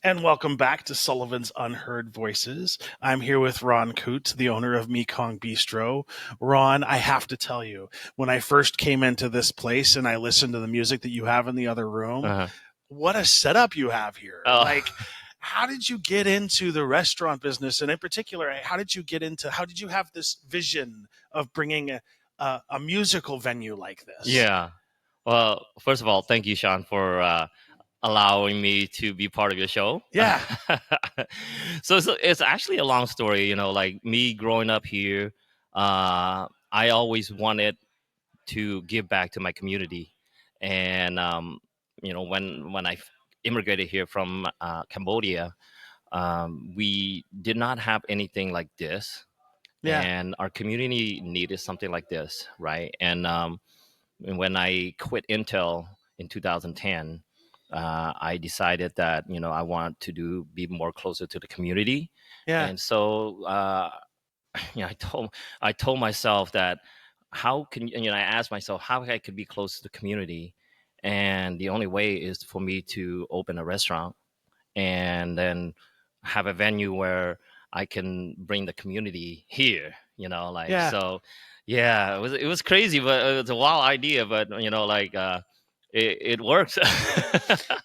And welcome back to Sullivan's Unheard Voices. I'm here with Ron Khut, the owner of Mekong Bistro. Ron, I have to tell you, when I first came into this place and I listened to the music that you have in the other room, Uh-huh. what a setup you have here. Oh, Like, how did you get into the restaurant business? And in particular, how did you have this vision of bringing a musical venue like this? yeah. Well, first of all, thank you, Shawn, for allowing me to be part of your show. Yeah, So it's actually a long story. Like me growing up here, I always wanted to give back to my community, and when I immigrated here from Cambodia, we did not have anything like this, yeah, and our community needed something like this, right? And when I quit Intel in 2010, I decided that I want to be more closer to the community, yeah, and so I told myself that how can I asked myself how I could be close to the community, and the only way is for me to open a restaurant and then have a venue where I can bring the community here. Like yeah. so. Yeah, it was crazy, but it was a wild idea. But it works.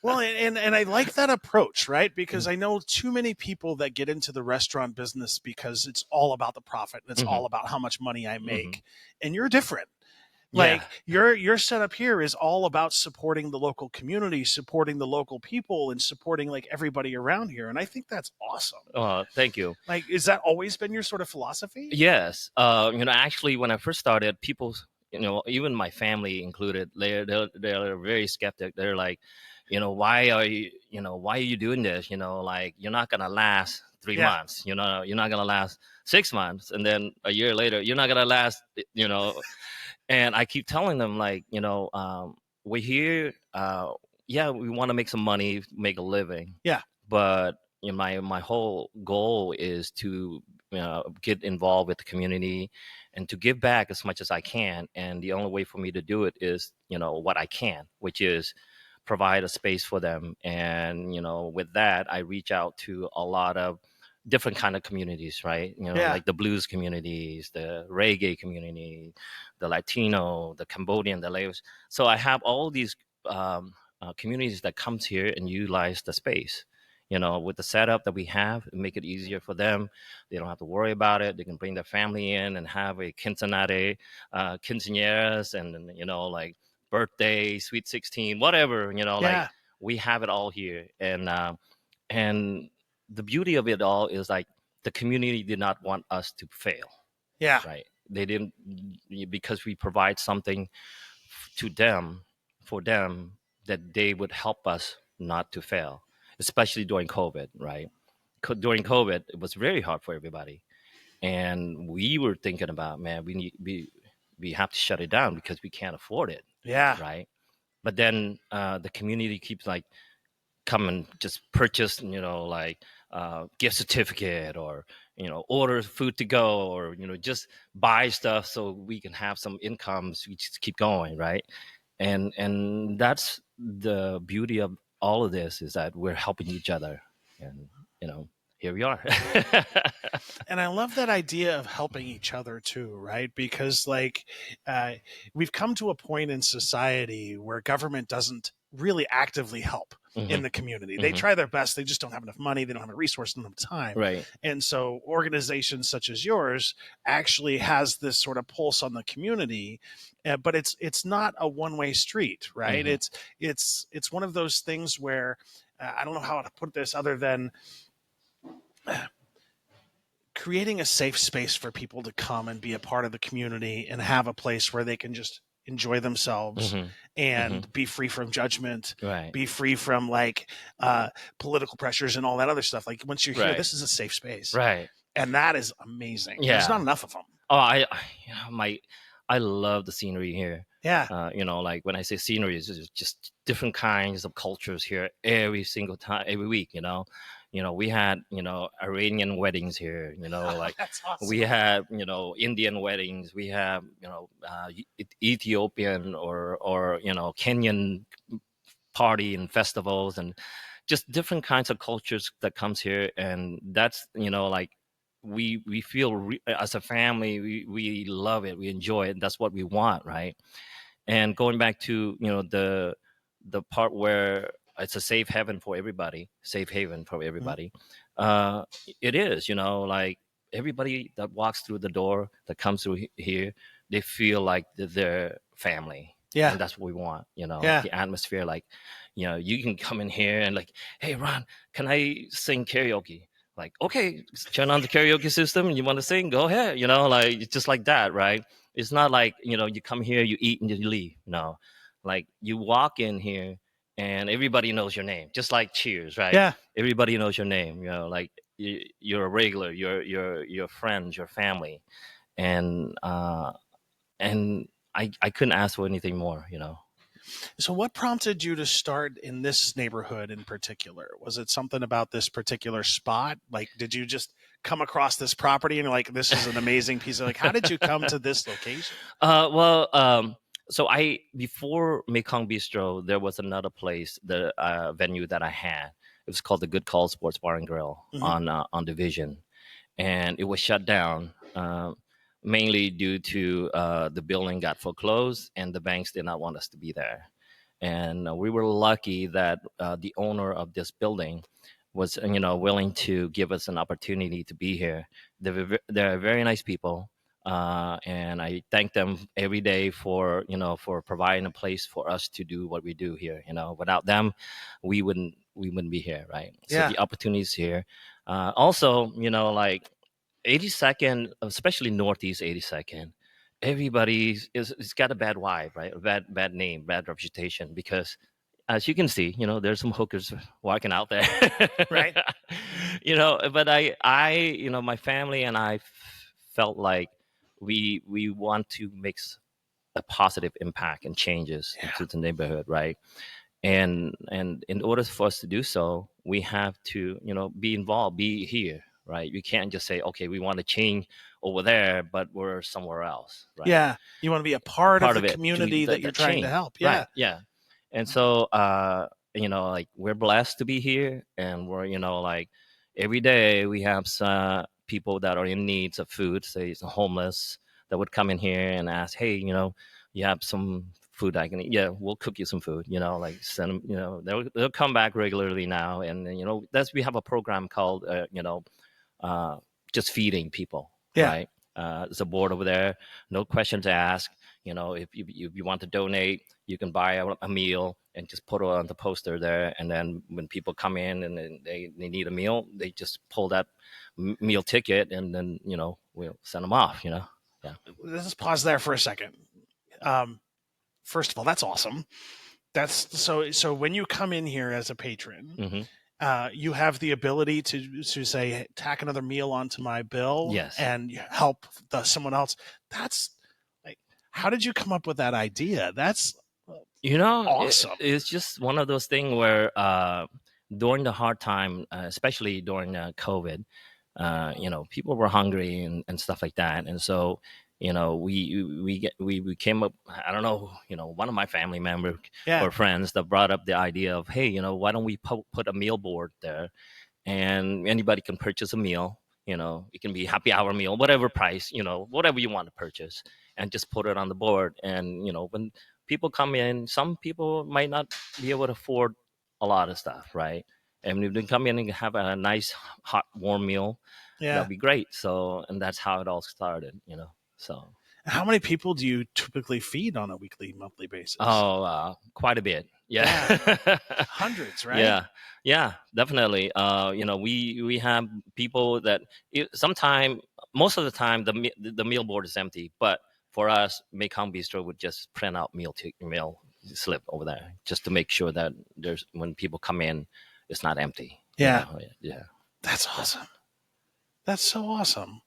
Well, and I like that approach, right? Because I know too many people that get into the restaurant business because it's all about the profit and it's Hmm. all about how much money I Hmm. make. And you're different. Yeah. Like your setup here is all about supporting the local community, supporting the local people, and supporting like everybody around here. And I think that's awesome. Thank you. Like, is that always been your sort of philosophy? Yes. Actually, when I first started, people, even my family included, they're very skeptic. They're like, why are you doing this? Like you're not gonna last three Yeah, months. You're not gonna last 6 months, and then a year later, you're not gonna last. And I keep telling them like, we're here. Yeah, we want to make some money, make a living, yeah, but my whole goal is to get involved with the community and to give back as much as I can. And the only way for me to do it is what I can, which is provide a space for them. And with that, I reach out to a lot of different kind of communities, right? yeah. Like the blues communities, the reggae community, the Latino, the Cambodian, the Laos. So I have all these communities that comes here and utilize the space. With the setup that we have, make it easier for them. They don't have to worry about it. They can bring their family in and have a quinceanera, quinceañeras, and like birthday, sweet 16, whatever. Like Yeah. we have it all here, and the beauty of it all is like the community did not want us to fail, Yeah. right? They didn't, because we provide something to them, for them, that they would help us not to fail, especially during COVID, right? During COVID, it was very hard for everybody, and we were thinking about, man, we have to shut it down because we can't afford it, Yeah. right? But then the community keeps like come and just purchase, like gift certificate, or order food to go, or just buy stuff so we can have some income, so we just keep going, right? And that's the beauty of all of this, is that we're helping each other, and here we are. And I love that idea of helping each other too, right? Because like uh, we've come to a point in society where government doesn't really actively help in Hmm. the community. They Hmm. try their best. They just don't have enough money. They don't have enough resources, they don't have time. Right. And so organizations such as yours actually has this sort of pulse on the community, but it's not a one-way street, right? Hmm. It's one of those things where I don't know how to put this other than creating a safe space for people to come and be a part of the community and have a place where they can just enjoy themselves Hmm. Hmm. and be free from judgment, Right. be free from like political pressures and all that other stuff. Like once you're here, Right. this is a safe space, Right. and that is amazing. There's not Yeah. enough of them. Oh, I love the scenery here. Yeah, Like when I say scenery, it's just different kinds of cultures here every single time, every week. We had Iranian weddings here. Like that's we awesome. had Indian weddings. We have Ethiopian or Kenyan party and festivals, and just different kinds of cultures that comes here, and that's like we feel as a family we love it, we enjoy it, that's what we want, right? And going back to the part where it's a safe haven for everybody, safe haven for everybody. uh it is, like everybody that walks through the door, that comes through here, they feel like they're family. Yeah. And that's what we want, Yeah. the atmosphere, like you can come in here and like, hey Ron, can I sing karaoke? Like, okay, turn on the karaoke system, you want to sing, go ahead, like it's just like that, right? It's not like, you come here, you eat and you leave. No, like you walk in here and everybody knows your name, just like Cheers, right? Yeah. Everybody knows your name, like you're a regular, your friends, your family. And I couldn't ask for anything more, So what prompted you to start in this neighborhood in particular? Was it something about this particular spot? Like, did you just come across this property and you're like, this is an amazing piece of, like, how did you come to this location? So before Mekong Bistro, there was another place, the venue that I had. It was called the Good Call Sports Bar and Grill on Division, and it was shut down mainly due to the building got foreclosed and the banks did not want us to be there. And we were lucky that the owner of this building was willing to give us an opportunity to be here. They're very nice people. And I thank them every day for for providing a place for us to do what we do here. Without them, we wouldn't be here, right? So the opportunities here. Also, like 82nd, especially Northeast 82nd, it's got a bad vibe, right? A bad name, bad reputation, because as you can see, there's some hookers walking out there, Right? But my family and I felt like we want to make a positive impact and changes into the neighborhood, right? And in order for us to do so, we have to be involved, be here, right? We can't just say, okay, we want to change over there, but we're somewhere else, right? Yeah, you want to be a part of the it, community that you're trying to help. Yeah. Right. Yeah. And so like we're blessed to be here, and we're like every day we have some people that are in needs of food, say it's homeless, that would come in here and ask, hey, you have some food I can eat? Yeah, we'll cook you some food, like send them, they'll come back regularly now. And we have a program called just feeding people. Yeah. Right. There's a board over there, no questions asked. If you want to donate, you can buy a meal and just put it on the poster there. And then when people come in and they need a meal, they just pull that meal ticket, and then we'll send them off. Yeah. Let's just pause there for a second. First of all, that's awesome. That's so when you come in here as a patron, you have the ability to say, hey, tack another meal onto my bill. Yes. And help someone else. That's like, how did you come up with that idea? That's awesome. It's just one of those things where during the hard time, especially during COVID, people were hungry and stuff like that. And so we came up, I don't know, one of my family members or friends that brought up the idea of, hey, why don't we put a meal board there, and anybody can purchase a meal. It can be happy hour meal, whatever price, whatever you want to purchase, and just put it on the board. And when people come in, some people might not be able to afford a lot of stuff, right? And if they come in and have a nice hot warm meal, that'd be great. So, and that's how it all started, So, how many people do you typically feed on a weekly, monthly basis? Oh, quite a bit. Yeah. Hundreds, right? Yeah, definitely. We have people that most of the time the meal board is empty, but for us, Mekong Bistro would just print out meal slip over there just to make sure that when people come in, it's not empty. Yeah. Yeah. That's awesome. That's so awesome.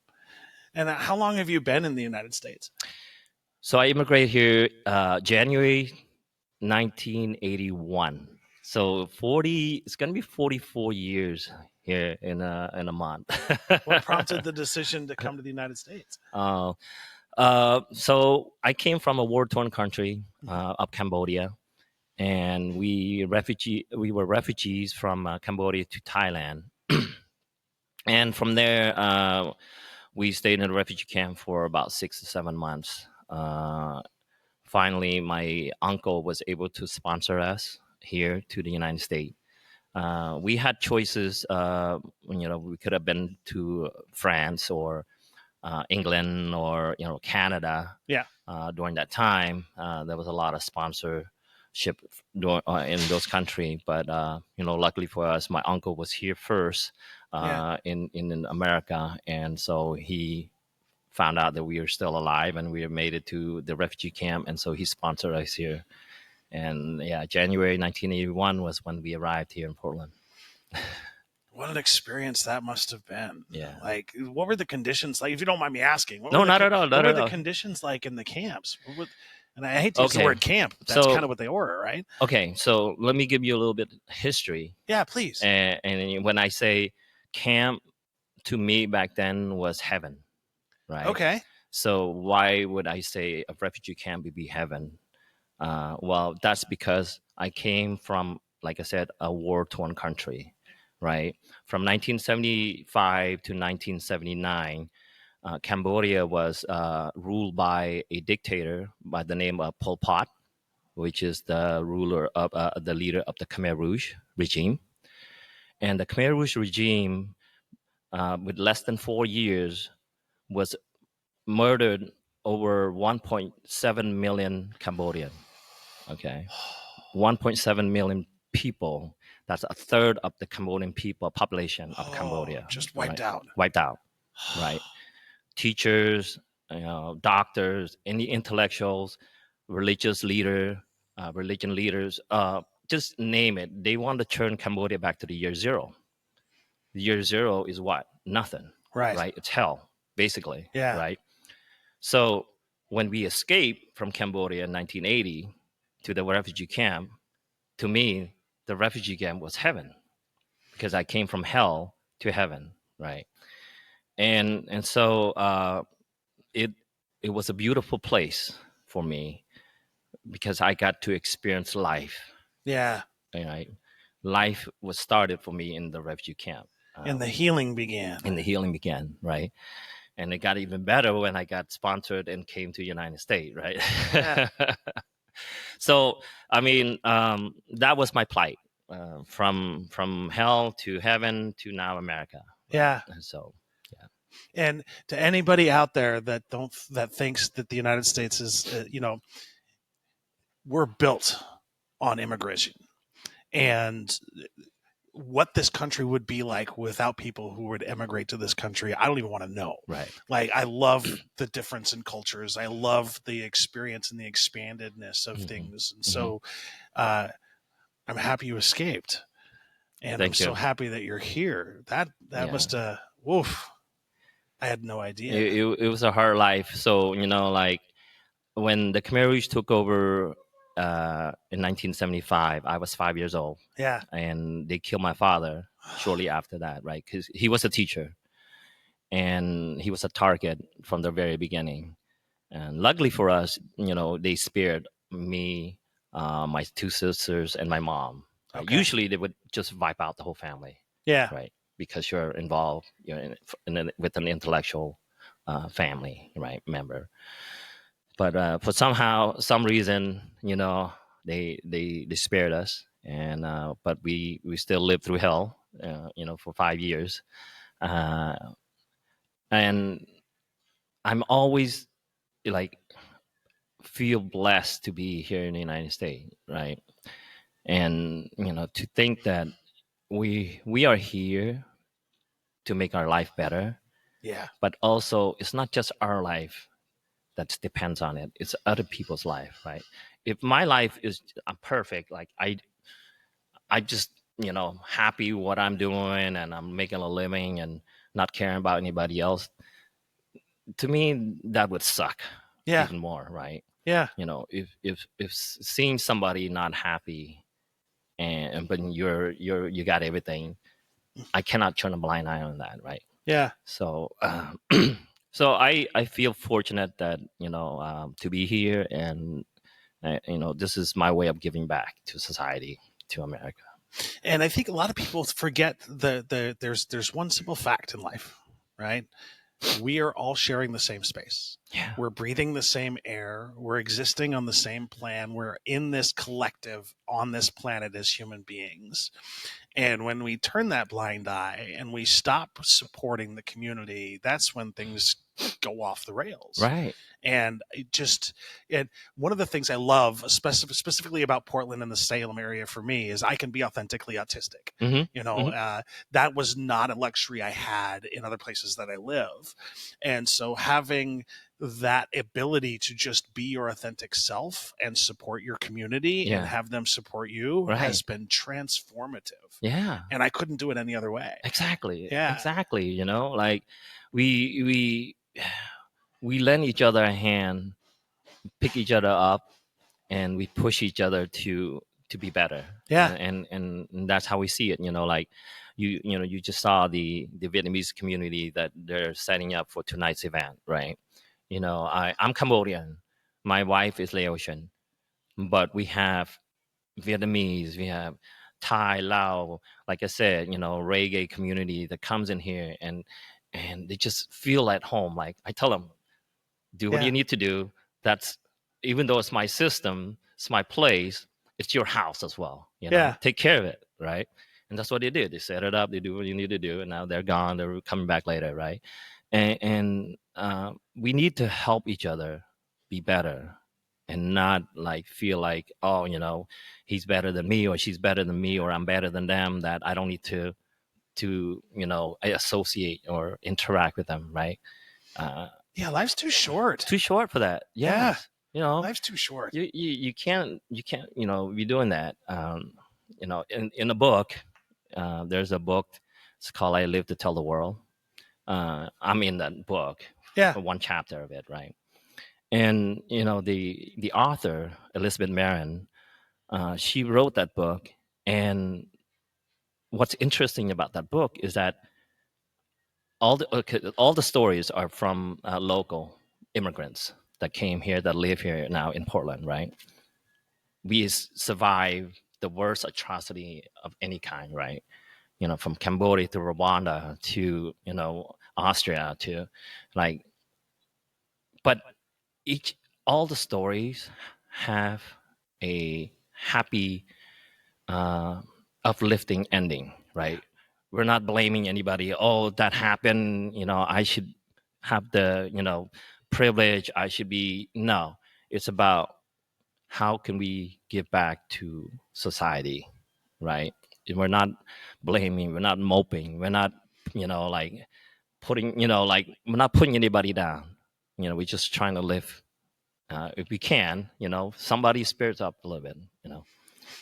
And how long have you been in the United States? So I immigrated here January 1981. So it's going to be 44 years here in a month. What prompted the decision to come to the United States? So I came from a war-torn country of Cambodia, and we were refugees from Cambodia to Thailand, and from there we stayed in a refugee camp for about 6 to 7 months. Finally, my uncle was able to sponsor us here to the United States. We had choices. We could have been to France or England or Canada. Yeah. During that time, there was a lot of sponsorship in those countries. But luckily for us, my uncle was here first in America, and so he found out that we were still alive and we made it to the refugee camp, and so he sponsored us here. And January 1981 was when we arrived here in Portland. What an experience that must have been. Yeah. Like, what were the conditions like? If you don't mind me asking. No, not at all. What were the conditions like in the camps? And I hate to use the word camp, but that's kind of what they were, right? Okay, so let me give you a little bit of history. Yeah, please. And when I say camp, to me back then was heaven, right? Okay. So why would I say a refugee camp would be heaven? Well, that's because I came from, like I said, a war-torn country, right? From 1975 to 1979, Cambodia was ruled by a dictator by the name of Pol Pot, which is the leader of the Khmer Rouge regime. And the Khmer Rouge regime, with less than 4 years, was murdered over 1.7 million Cambodian. Okay, 1.7 million people. That's a third of the Cambodian population of Cambodia. Just wiped out. Wiped out, right? Teachers, doctors, any intellectuals, religion leaders, just name it. They want to turn Cambodia back to the year zero. The year zero is what? Nothing. Right? It's hell, basically. Yeah. Right? So when we escaped from Cambodia in 1980 to the refugee camp, to me, the refugee camp was heaven, because I came from hell to heaven, right? And so it was a beautiful place for me, because I got to experience life. Yeah. Right? Life was started for me in the refugee camp. And the healing began. Right? And it got even better when I got sponsored and came to the United States, right? Yeah. So, I mean, that was my plight, from hell to heaven to now America. Right? Yeah. And so, yeah. And to anybody out there that thinks that the United States is, we're built on immigration, and what this country would be like without people who would immigrate to this country, I don't even want to know. Right. Like, I love the difference in cultures. I love the experience and the expandedness of things. And so I'm happy you escaped. And I'm so happy that you're here. That must have, woof. I had no idea. It was a hard life. So, like when the Khmer Rouge took over in 1975, I was 5 years old. Yeah. And they killed my father shortly after that, right? Because he was a teacher, and he was a target from the very beginning. And luckily for us, they spared me, my two sisters, and my mom. Okay. Usually they would just wipe out the whole family. Yeah. Right. Because you're involved, with an intellectual family, right, member. But for some reason, they spared us, and but we still lived through hell, for 5 years, and I'm always like feel blessed to be here in the United States, right? And to think that we are here to make our life better. Yeah. But also, it's not just our life that depends on it. It's other people's life, right? If my life is perfect, like I just, happy what I'm doing and I'm making a living and not caring about anybody else, to me, that would suck even more, right? Yeah. If seeing somebody not happy and but you got everything, I cannot turn a blind eye on that, right? Yeah. So, so I feel fortunate that to be here and this is my way of giving back to society, to America. And I think a lot of people forget there's one simple fact in life, right? We are all sharing the same space. Yeah. We're breathing the same air. We're existing on the same plan. We're in this collective on this planet as human beings. And when we turn that blind eye and we stop supporting the community, that's when things go off the rails. Right. And one of the things I love specifically about Portland and the Salem area for me is I can be authentically autistic. Mm-hmm. That was not a luxury I had in other places that I live. And so having that ability to just be your authentic self and support your community and have them support you has been transformative. Yeah. And I couldn't do it any other way. Exactly. Yeah. Exactly. Like we lend each other a hand, pick each other up, and we push each other to be better. Yeah. And that's how we see it. Like you just saw the Vietnamese community that they're setting up for tonight's event, right? I'm Cambodian. My wife is Laotian, but we have Vietnamese, we have Thai, Lao, like I said, reggae community that comes in here and they just feel at home. Like I tell them, do what you need to do. That's, even though it's my system, it's my place, it's your house as well. Take care of it, right? And that's what they did. They set it up, they do what you need to do, and now they're gone. They're coming back later, right? And we need to help each other be better and not like feel like, oh, he's better than me or she's better than me or I'm better than them, that I don't need to associate or interact with them, right? Life's too short. Too short for that. Yes. Life's too short. You can't be doing that. In a book, there's a book, it's called I Live to Tell the World. I'm in that book. One chapter of it, right? And the author, Elizabeth Marin, she wrote that book. And what's interesting about that book is that all the stories are from local immigrants that came here, that live here now in Portland, right? We survived the worst atrocity of any kind, right? From Cambodia to Rwanda to Austria to but all the stories have a happy, uplifting ending, right? We're not blaming anybody. Oh, that happened. I should have the privilege. I should be. No, it's about how can we give back to society, right? We're not blaming. We're not moping. We're not putting. We're not putting anybody down. We're just trying to live. If we can, somebody spirits up a little bit,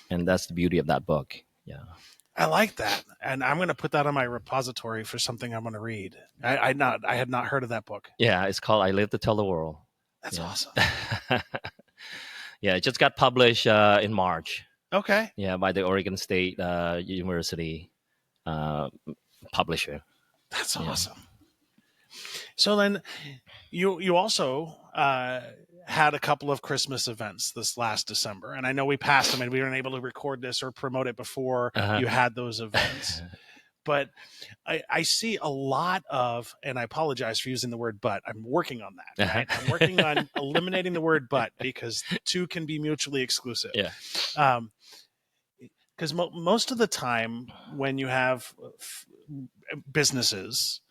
and that's the beauty of that book. Yeah. I like that. And I'm going to put that on my repository for something I'm going to read. I had not heard of that book. Yeah. It's called I Live to Tell the World. That's awesome. Yeah. It just got published in March. Okay. Yeah. By the Oregon State University publisher. That's awesome. So then you also had a couple of Christmas events this last December, and I know we passed them and we weren't able to record this or promote it before you had those events. But I see a lot of, and I apologize for using the word but, I'm working on that. Right? I'm working on eliminating the word but, because the two can be mutually exclusive. Yeah. Because most of the time when you have businesses,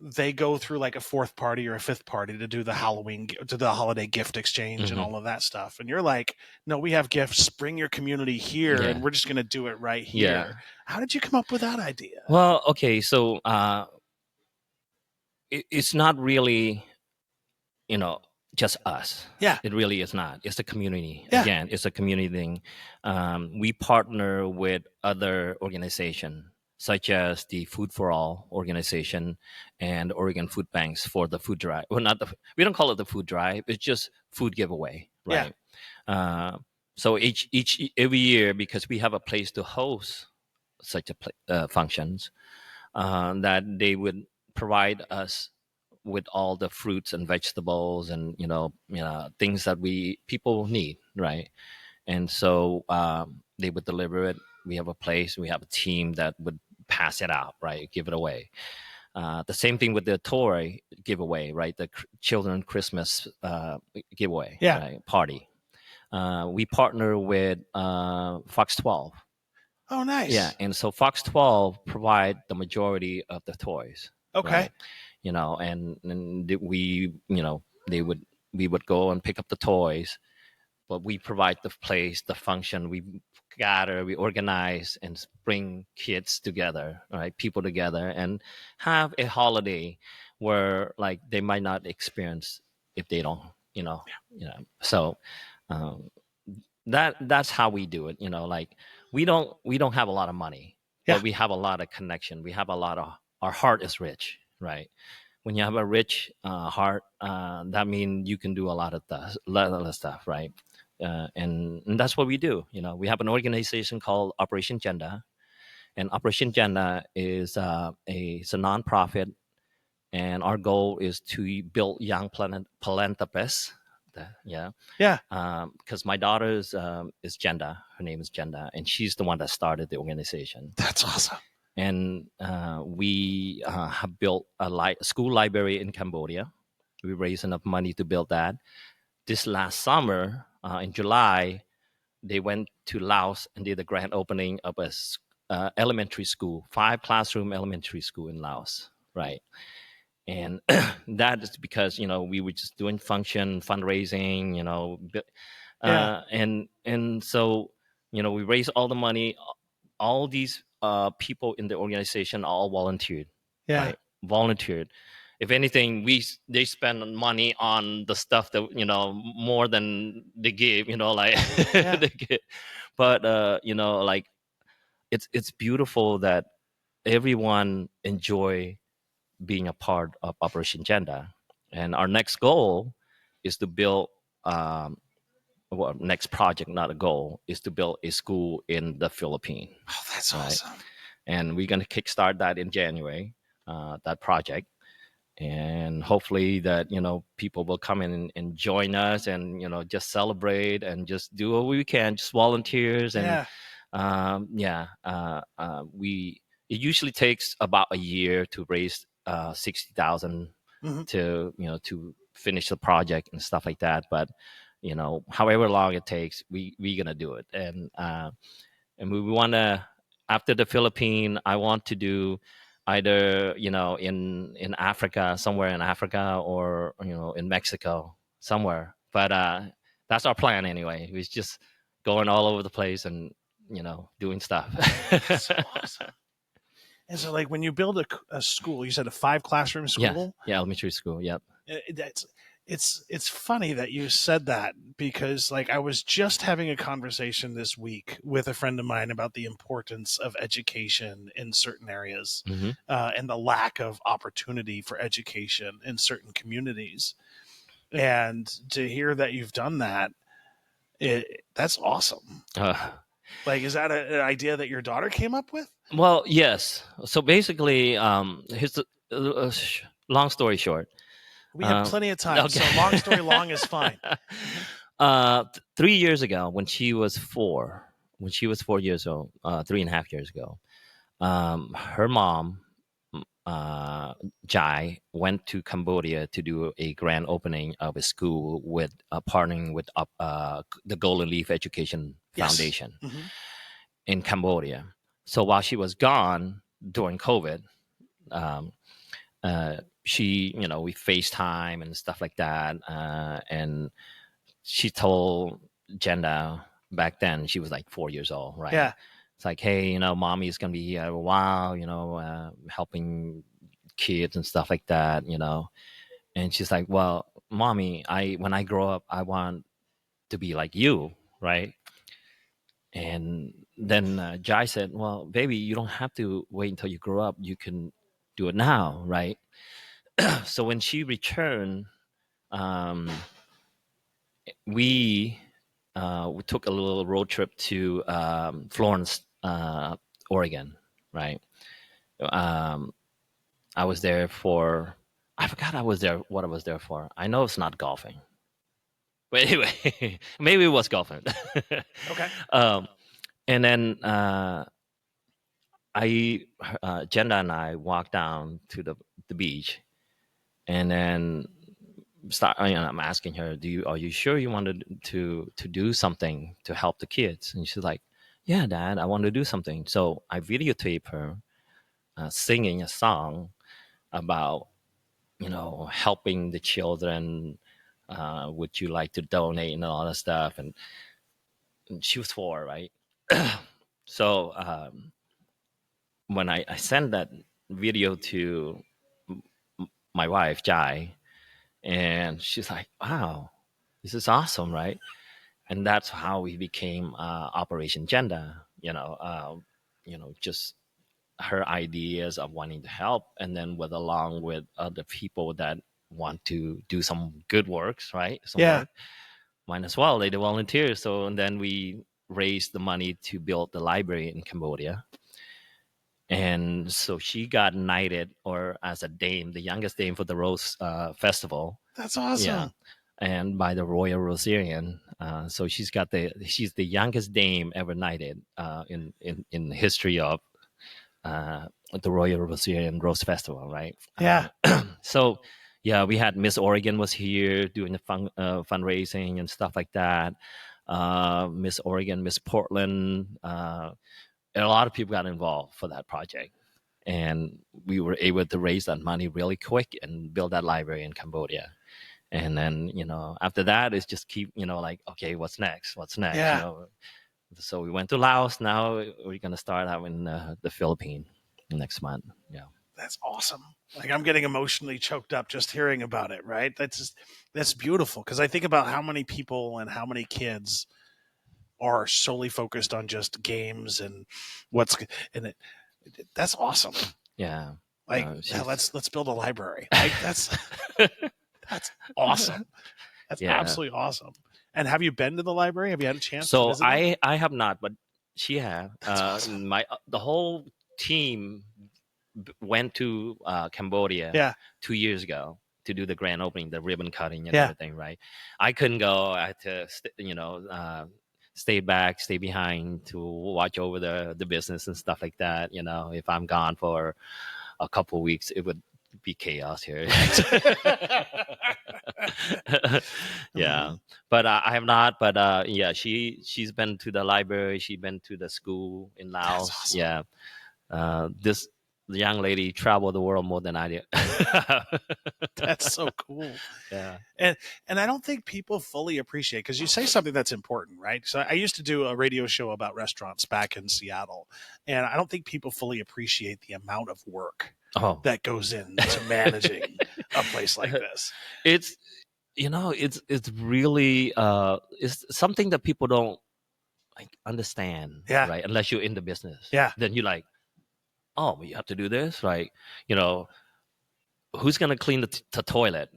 they go through like a fourth party or a fifth party to do the holiday gift exchange and all of that stuff. And you're like, no, we have gifts. Bring your community here, and we're just going to do it right here. Yeah. How did you come up with that idea? Well, okay, so it's not really, just us. Yeah. It really is not. It's a community. Yeah. Again, it's a community thing. We partner with other organizations, such as the Food for All organization and Oregon Food Banks for the food drive. Well, we don't call it the food drive. It's just food giveaway, right? Yeah. So every year, because we have a place to host such functions, that they would provide us with all the fruits and vegetables and things that people need, right? And so they would deliver it. We have a place, we have a team that would pass it out, right? Give it away. The same thing with the toy giveaway, right? The children Christmas giveaway, right? Party. We partner with Fox 12. Oh, nice. Yeah, and so Fox 12 provide the majority of the toys. Okay. Right? And we, we would go and pick up the toys, but we provide the place, the function. We gather, we organize, and bring kids together, right? People together, and have a holiday where like they might not experience if they don't, So that's how we do it. Like we don't have a lot of money, but we have a lot of connection. We have a lot of, our heart is rich, right? When you have a rich heart, that means you can do a lot of stuff, right? And that's what we do. We have an organization called Operation Jenda, and Operation Jenda is it's a nonprofit, and our goal is to build young philanthropists. Because my daughter is Jenda. Her name is Jenda, and she's the one that started the organization. That's awesome. And we have built a school library in Cambodia. We raised enough money to build that. This last summer, in July, they went to Laos and did the grand opening of a elementary school, 5-classroom elementary school in Laos, right? And that is because we were just doing fundraising, and so we raised all the money. All these people in the organization all volunteered. Right? Volunteered. If anything, they spend money on the stuff that more than they give. They give. But like it's beautiful that everyone enjoy being a part of Operation Jenda. And our next goal is to build, next project, not a goal, is to build a school in the Philippines. Oh, that's awesome. And we're going to kickstart that in January, that project. And hopefully that, people will come in and join us and, just celebrate and just do what we can, just volunteers. And it usually takes about a year to raise 60,000 to finish the project and stuff like that. But however long it takes, we're gonna do it. And we want to, after the Philippines, I want to do either in Africa, somewhere in Africa, or in Mexico somewhere. But that's our plan anyway. We're just going all over the place and doing stuff. That's so awesome. And so, like, when you build a school, you said a 5-classroom school? Yeah, elementary school, yep. It's funny that you said that, because, like, I was just having a conversation this week with a friend of mine about the importance of education in certain areas, and the lack of opportunity for education in certain communities. And to hear that you've done that, that's awesome. Like, is that an idea that your daughter came up with? Well, yes. So basically, here's the long story short. We have plenty of time, okay. So long story long is fine. 3 years ago, when she was 4 years old, 3.5 years ago, her mom, Jai, went to Cambodia to do a grand opening of a school with partnering with the Golden Leaf Education Foundation in Cambodia. So while she was gone during COVID, she, we FaceTime and stuff like that. And she told Jenda, back then she was like 4 years old, right? Yeah. It's like, hey, mommy is going to be here a while, helping kids and stuff like that, And she's like, well, mommy, when I grow up, I want to be like you, right? And then Jai said, well, baby, you don't have to wait until you grow up. You can do it now, right? So when she returned, we took a little road trip to Florence, Oregon, right? I was there for, I forgot I was there. What I was there for. I know it's not golfing. But anyway, maybe it was golfing. Okay. And then Jenda and I walked down to the beach, and then I'm asking her, are you sure you wanted to do something to help the kids? And she's like, yeah, Dad, I want to do something. So I videotape her singing a song about, helping the children. Would you like to donate and all that stuff? And she was 4, right? So when I sent that video to my wife, Jai, and she's like, wow, this is awesome, right? And that's how we became Operation Jenda, just her ideas of wanting to help, and then along with other people that want to do some good works, right? Some work. Mine as well. They do volunteer. So, and then we raised the money to build the library in Cambodia. And so she got knighted, or as a dame, the youngest dame for the Rose Festival. That's awesome. Yeah. And by the Royal Rosarian. So she's the youngest dame ever knighted in the history of the Royal Rosarian Rose Festival, right? Yeah. So, yeah, we had Miss Oregon was here doing the fundraising and stuff like that. Miss Oregon, Miss Portland, and a lot of people got involved for that project. And we were able to raise that money really quick and build that library in Cambodia. And then, after that, it's just keep, like, okay, what's next? What's next? Yeah. So we went to Laos. Now we're going to start out in the Philippines next month. Yeah. That's awesome. Like, I'm getting emotionally choked up just hearing about it, right? That's beautiful. Because I think about how many people and how many kids are solely focused on just games and that's awesome. Yeah. Like, let's build a library. Like, that's awesome. That's absolutely awesome. And have you been to the library? Have you had a chance to visit I have not, but she have. Awesome. The whole team went to Cambodia 2 years ago to do the grand opening, the ribbon cutting and everything, right? I couldn't go. I had to, stay behind to watch over the business and stuff like that. If I'm gone for a couple of weeks, it would be chaos here. Yeah. But I have not. But yeah, she's been to the library. She's been to the school in Laos. Awesome. Yeah. This young lady traveled the world more than I did. That's so cool. Yeah. And I don't think people fully appreciate, because you say something that's important, right? So I used to do a radio show about restaurants back in Seattle, and I don't think people fully appreciate the amount of work that goes into managing a place like this. It's really it's something that people don't understand, right? Unless you're in the business. Yeah. Then you're like, oh, you have to do this, right? Who's gonna clean the toilet?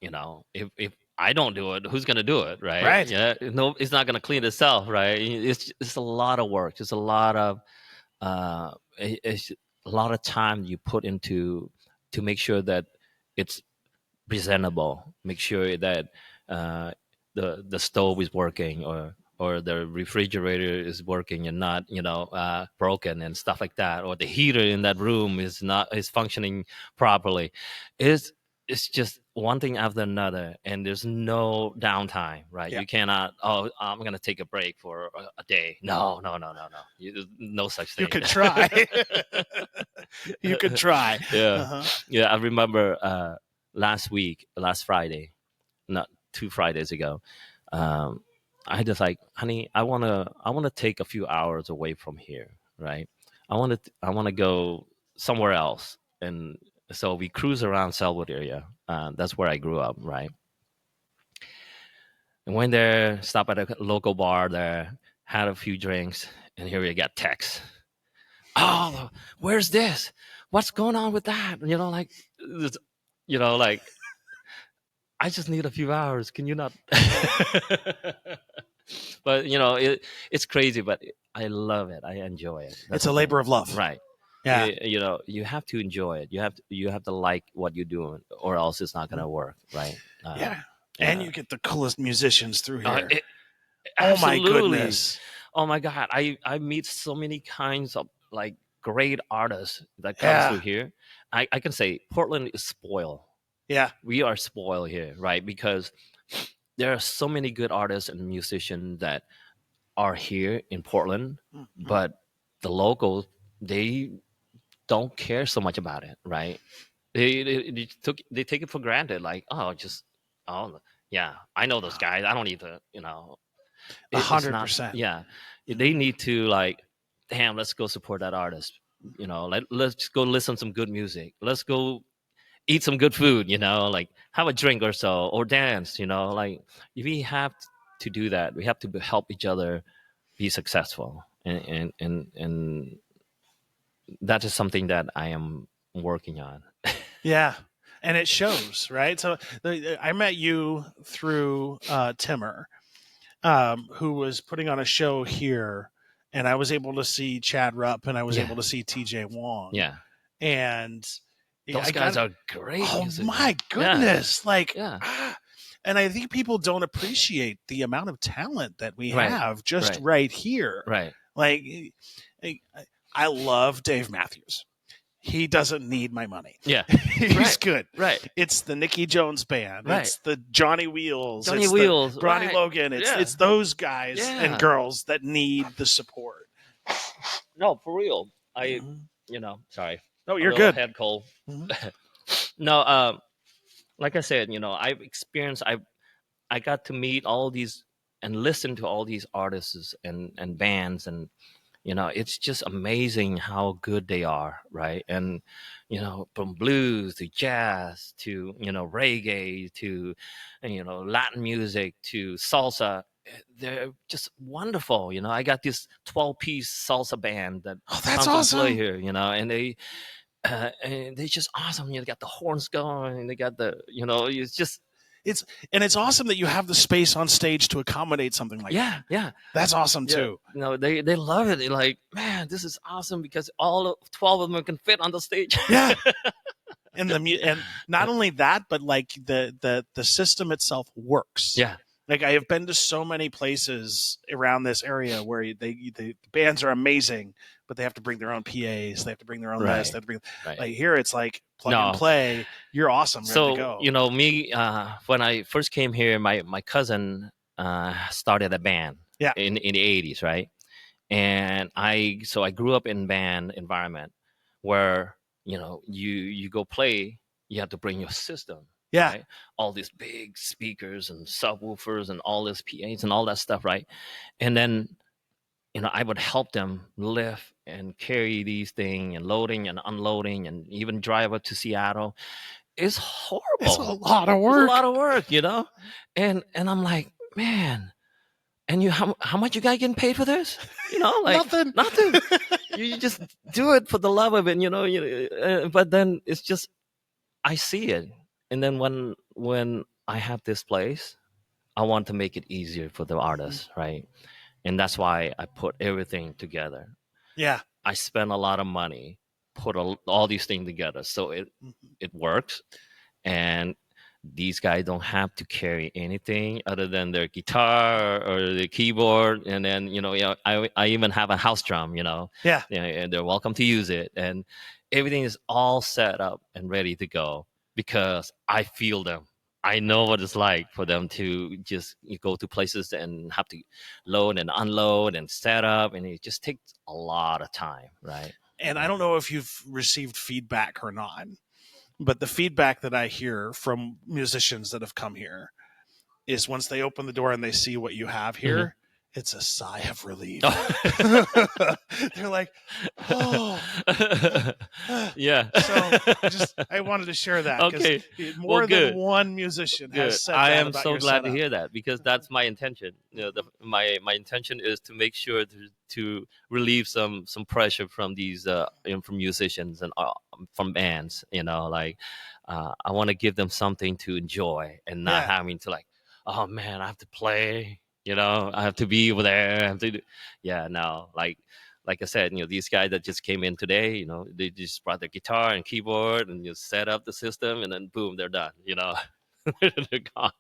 If I don't do it, who's gonna do it, right? Right. Yeah, no, it's not gonna clean itself, right? It's a lot of work. It's a lot of it's a lot of time you put into to make sure that it's presentable. Make sure that the stove is working, or the refrigerator is working and not broken and stuff like that, or the heater in that room is functioning properly. It's just one thing after another, and there's no downtime, right? You cannot, I'm gonna take a break for a day. No. No such thing. You could try. You could try. Yeah. Yeah, I remember last Friday, not 2 Fridays ago, I just like, honey, I wanna take a few hours away from here, right? I wanna go somewhere else. And so we cruise around Selwood area. That's where I grew up, right? And went there, stopped at a local bar there, had a few drinks, and here we got text. Oh, where's this? What's going on with that? Like, I just need a few hours. Can you not? But it's crazy, but I love it. I enjoy it. It's a labor of love, right? Yeah. You have to enjoy it. You have to like what you're doing, or else it's not gonna work, right? Yeah. And Yeah. you get the coolest musicians through here. It, Oh my absolutely. goodness. Oh my God. I meet so many kinds of like great artists that comes through Yeah. here. I can say Portland is spoiled. Yeah. We are spoiled here, right? Because there are so many good artists and musicians that are here in Portland, Mhm. but the locals, they don't care so much about it, right? They take it for granted, like, oh, just, oh yeah, I know those guys. I don't need to, it's not, 100%. yeah. They need to like, damn, let's go support that artist. Let's go listen to some good music. Let's go eat some good food. Like have a drink or so, or dance. Like we have to do that. We have to help each other be successful, and that is something that I am working on. Yeah. And it shows, right? So I met you through Timmer, who was putting on a show here, and I was able to see Chad Rupp and I was Yeah, able to see TJ Wong. yeah. And Those I guys got, are great oh musicians. my goodness. Like, Yeah. And I think people don't appreciate the amount of talent that we Right. have just right here. Right. Like, I love Dave Matthews. He doesn't need my money. Yeah. He's Right. good. Right. It's the Nicky Jones band. Right. It's the Johnny Wheels. Johnny it's Wheels, the Bronny right. Logan. Yeah. It's those guys Yeah. and girls that need the support. No, for real. Mhm. Sorry. Oh, A you're little good. head cold. Mhm. No, like I said, I've experienced. I got to meet all these and listen to all these artists and bands, and it's just amazing how good they are, right? And from blues to jazz to reggae to Latin music to salsa, they're just wonderful. I got this 12-piece salsa band that Oh, that's comes and play awesome. here, and they're just awesome. They got the horns going, and they got the it's just It's awesome that you have the space on stage to accommodate something like that. yeah. That's awesome too. They love it. They're like, man, this is awesome because all 12 of them can fit on the stage. Yeah. And not only that, but like the system itself works. Yeah. Like I have been to so many places around this area where the bands are amazing, but they have to bring their own PAs, they have to bring their own this, they have to bring like here it's like plug and play. You're awesome, ready to go. Me when I first came here, my cousin started a band in the 80s, right? And I grew up in band environment where you go play, you have to bring your system. Yeah. Right? All these big speakers and subwoofers and all this PAs and all that stuff, right? And then, I would help them lift and carry these things and loading and unloading and even drive up to Seattle. It's horrible. It's a lot of work. It's a lot of work, And I'm like, man, and how much you guys getting paid for this? Like Nothing. You just do it for the love of it, but then it's just, I see it. And then when I have this place, I want to make it easier for the artists, right? And that's why I put everything together. Yeah. I spend a lot of money, put all these things together, so it works. And these guys don't have to carry anything other than their guitar or the keyboard. And then, I even have a house drum, Yeah. And they're welcome to use it. And everything is all set up and ready to go because I feel them. I know what it's like for them to just go to places and have to load and unload and set up. And it just takes a lot of time, right? And I don't know if you've received feedback or not, but the feedback that I hear from musicians that have come here is once they open the door and they see what you have here, it's a sigh of relief. They're like, oh. Yeah. So I wanted to share that. Okay. More than one musician has said that. I am about so your glad setup. to hear that because that's my intention. My intention is to make sure to relieve some pressure from these from musicians and from bands. I want to give them something to enjoy and not having to like, oh man, I have to play. I have to be over there. I have to do. Yeah, no, like like I said, these guys that just came in today, they just brought their guitar and keyboard and you set up the system, and then boom, they're done. They're gone.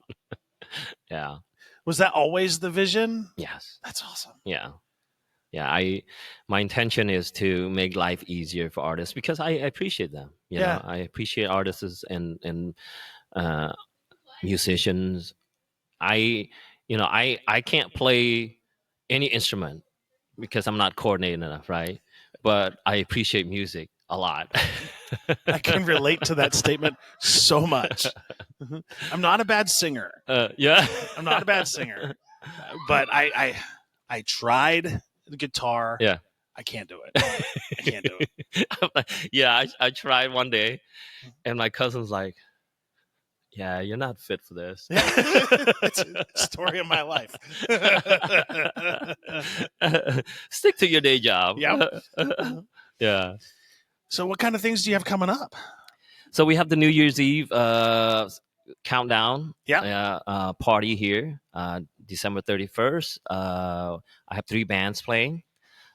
Yeah. Was that always the vision? Yes. That's awesome. Yeah. Yeah. My intention is to make life easier for artists because I appreciate them. Yeah. I appreciate artists and uh, musicians. I can't play any instrument because I'm not coordinated enough, right? But I appreciate music a lot. I can relate to that statement so much. I'm not a bad singer. Yeah. I'm not a bad singer, but I tried the guitar. Yeah. I can't do it. I can't do it. Yeah, I tried one day, and my cousin's like, "Yeah, you're not fit for this." It's a story of my life. Stick to your day job. Yep. Yeah. So what kind of things do you have coming up? So we have the New Year's Eve countdown party here, December 31st. I have 3 bands playing.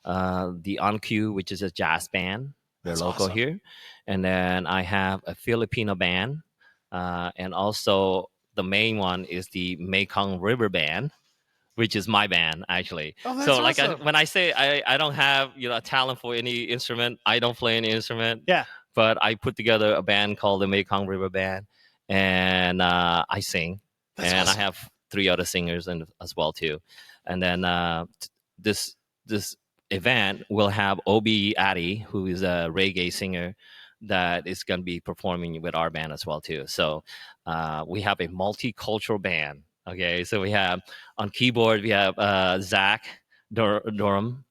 The On Cue, which is a jazz band. They're That's local awesome. here. And then I have a Filipino band. And also the main one is the Mekong River Band, which is my band, actually. Oh, that's so like awesome. when I say I don't have a talent for any instrument, I don't play any instrument. Yeah. But I put together a band called the Mekong River Band, and I sing. That's and awesome. I have 3 other singers as well too. And then this event will have Obi Addy, who is a reggae singer that is going to be performing with our band as well too. So we have a multicultural band. Okay, so we have on keyboard we have Zach Durham.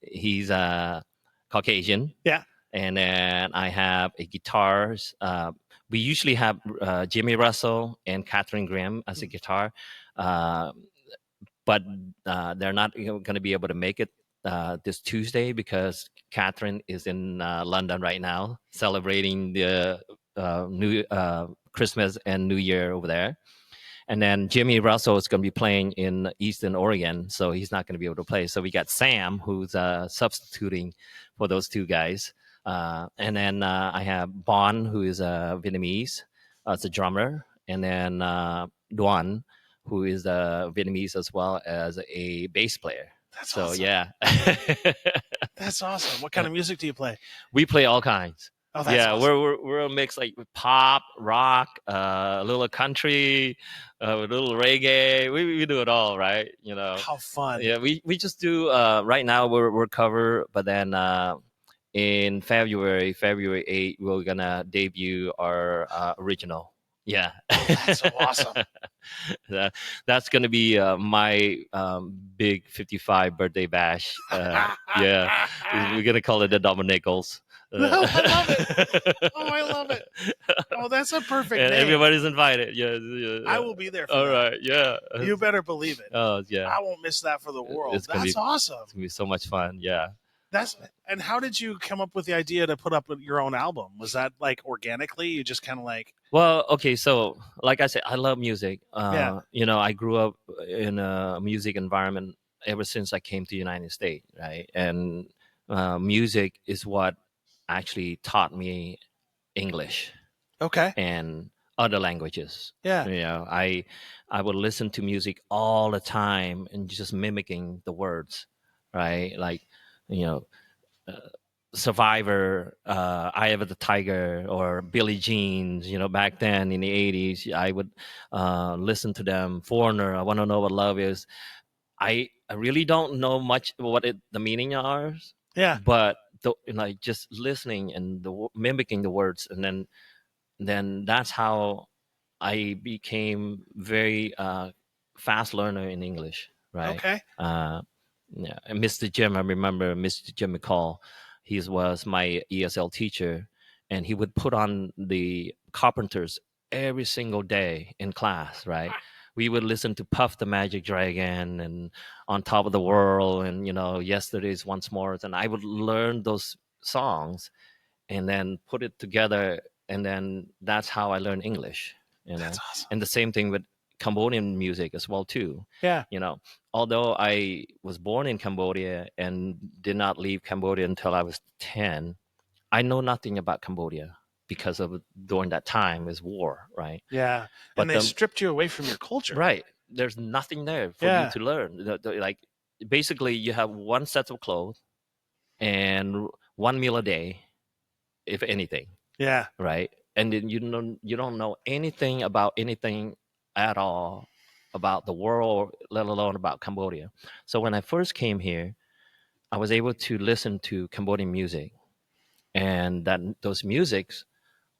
He's Caucasian. Yeah. And then I have a guitars. We usually have Jimmy Russell and Catherine Grimm as a guitar, but they're not going to be able to make it this Tuesday because Catherine is in London right now celebrating the new Christmas and New Year over there. And then Jimmy Russell is going to be playing in Eastern Oregon, so he's not going to be able to play. So we got Sam, who's substituting for those 2 guys. And then I have Bon, who is Vietnamese, as a drummer. And then Duan, who is Vietnamese as well as a bass player. That's so awesome. Yeah. That's awesome. What kind of music do you play? We play all kinds. Oh, that's awesome. We're a mix like pop, rock, a little country, a little reggae. We do it all, right? How fun. Yeah, we just do right now we're cover, but then in February 8th, we're gonna debut our original. Yeah. That's awesome. That's gonna be my big 55 birthday bash. Yeah, we're gonna call it the Dominicals. I love it. Oh, I love it. Oh, that's a perfect and name. Everybody's invited. Yeah. I will be there for All that. right. Yeah. You better believe it. Oh, yeah. I won't miss that for the world. That's awesome. It's gonna be so much fun. Yeah. And how did you come up with the idea to put up your own album? Was that like organically? You just kind of like. Well, okay. So, like I said, I love music. Yeah. I grew up in a music environment ever since I came to the United States, right? And music is what actually taught me English. Okay. And other languages. Yeah. I would listen to music all the time and just mimicking the words, right? Like, Survivor, Eye of the Tiger, or Billie Jeans. Back then in the 80s, I would listen to them. Foreigner, I Want to Know What Love Is. I really don't know much what the meaning are. Yeah. But just listening and mimicking the words, and then that's how I became very fast learner in English, right? Okay. Yeah, and Mr. Jim, I remember Mr. Jim McCall. He was my ESL teacher, and he would put on the Carpenters every single day in class, right? We would listen to Puff the Magic Dragon and On Top of the World and, Yesterday's Once More. And I would learn those songs and then put it together. And then that's how I learned English. That's awesome. And the same thing with Cambodian music as well too. Yeah. Although I was born in Cambodia and did not leave Cambodia until I was 10, I know nothing about Cambodia because of during that time is war, right? Yeah. And But they stripped you away from your culture. right, there's nothing there for you to learn. Like basically, you have one set of clothes and one meal a day, if anything. Yeah. Right, and then you don't know anything about anything at all about the world, let alone about Cambodia. So when I first came here, I was able to listen to Cambodian music, and that those musics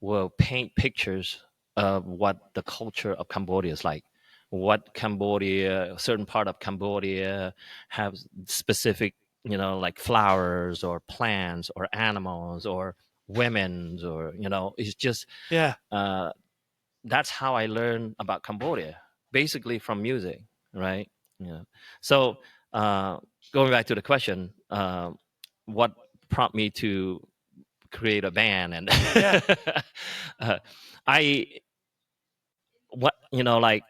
will paint pictures of what the culture of Cambodia is like, what Cambodia, a certain part of Cambodia have specific, like flowers or plants or animals or women's, or it's just Yeah. that's how I learned about Cambodia, basically from music, right? So going back to the question, what prompted me to create a band? And Yeah. I what like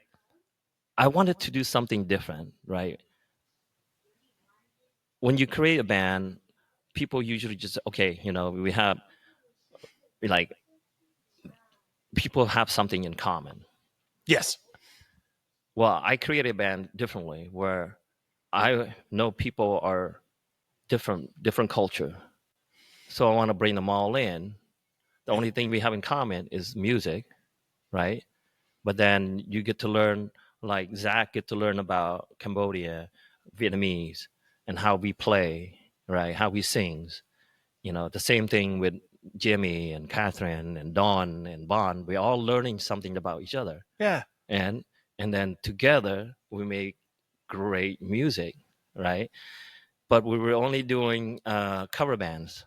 I wanted to do something different, right? When you create a band, people usually just okay, we have like people have something in common. Yes. Well, I created a band differently where I know people are different culture, so I want to bring them all in. The only thing we have in common is music, right? But then you get to learn, like Zach get to learn about Cambodia, Vietnamese, and how we play, right? How we sings. The same thing with Jimmy and Catherine and Dawn and Bon. We're all learning something about each other. Yeah. And then together we make great music, right? But we were only doing cover bands,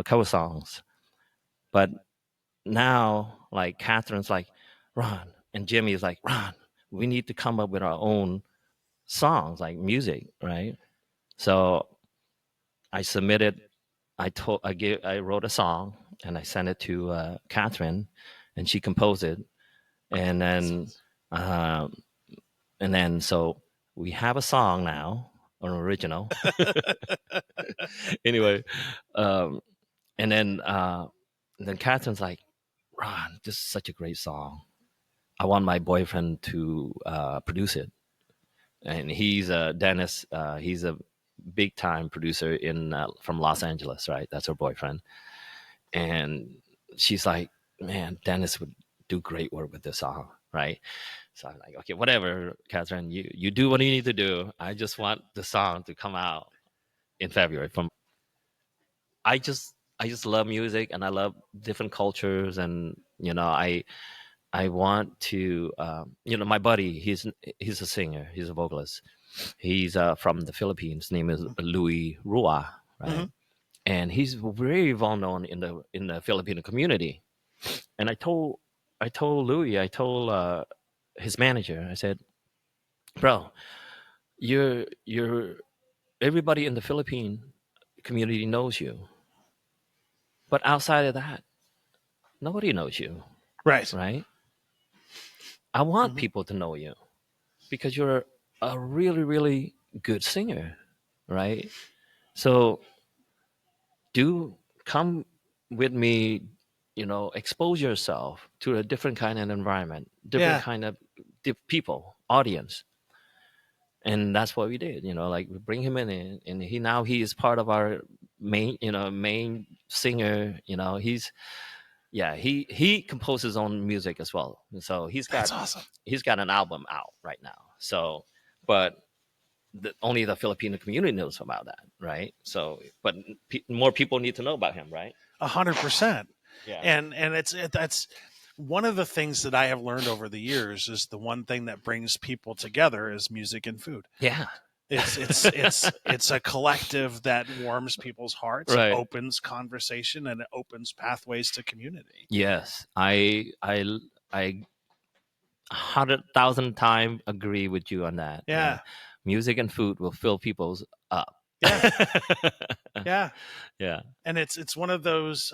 cover songs. But now, like Catherine's like, Ron, and Jimmy is like, Ron, we need to come up with our own songs, like music, right? So I submitted. I wrote a song and I sent it to Catherine, and she composed it, and then um, so we have a song now, an original. Anyway, um, and then Catherine's like, Ron, this is such a great song. I want my boyfriend to produce it, and he's Dennis. He's a big time producer in from Los Angeles, right? That's her boyfriend, and she's like, man, Dennis would do great work with this song, right? So I'm like, okay, whatever, Catherine, you do what you need to do. I just want the song to come out in February. I just love music and I love different cultures, and I want to my buddy, he's a singer, he's a vocalist. He's from the Philippines. His name is Louis Rua, right? Mm-hmm. And he's very well known in the Filipino community. And I told Louis, I told his manager, I said, bro, you're everybody in the Philippine community knows you, but outside of that, nobody knows you, Right. right? I want Mm-hmm. people to know you because you're a really, really good singer, right? So do come with me, expose yourself to a different kind of environment, different Yeah. kind of people, audience. And that's what we did, like we bring him in, and he is part of our main singer. He composes his own music as well. So That's awesome. he's got an album out right now. So, but only the Filipino community knows about that, right? So, but more people need to know about him, right? 100%. Yeah. And that's one of the things that I have learned over the years is the one thing that brings people together is music and food. Yeah. It's a collective that warms people's hearts, Right. It opens conversation, and it opens pathways to community. Yes, I 100,000 times agree with you on that. Yeah. Music and food will fill people's up. Yeah. Yeah. Yeah. And it's one of those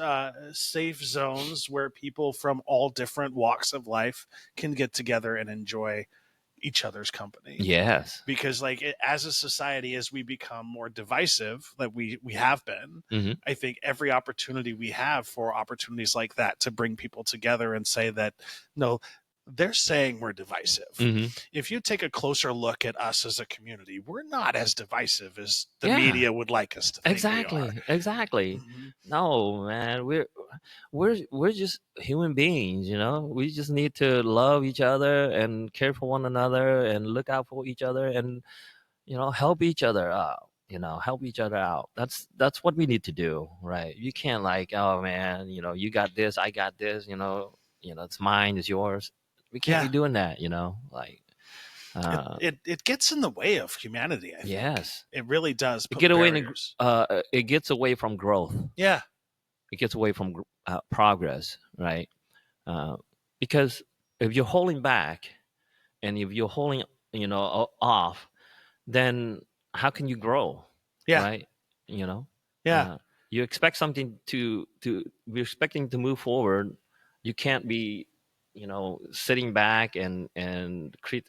safe zones where people from all different walks of life can get together and enjoy each other's company. Yes. Because like as a society, as we become more divisive, like we have been, Mm-hmm. I think every opportunity we have for opportunities like that to bring people together and say that, no, they're saying we're divisive. Mm-hmm. If you take a closer look at us as a community, we're not as divisive as the Yeah. media would like us to think we are. Exactly. No, man, we're just human beings, you know. We just need to love each other and care for one another and look out for each other and, you know, help each other out. You know, help each other out. That's what we need to do, right? You can't like, oh man, you know, you got this, I got this, you know, it's mine, it's yours. We can't be doing that, you know, like. It gets in the way of humanity. I think. Yes, it really does. It gets away from growth. Yeah, it gets away from progress, right? Because if you're holding back, and if you're holding, you know, off, then how can you grow? Yeah, right. You know, yeah. You expect something we're expecting to move forward. You can't be, you know, sitting back and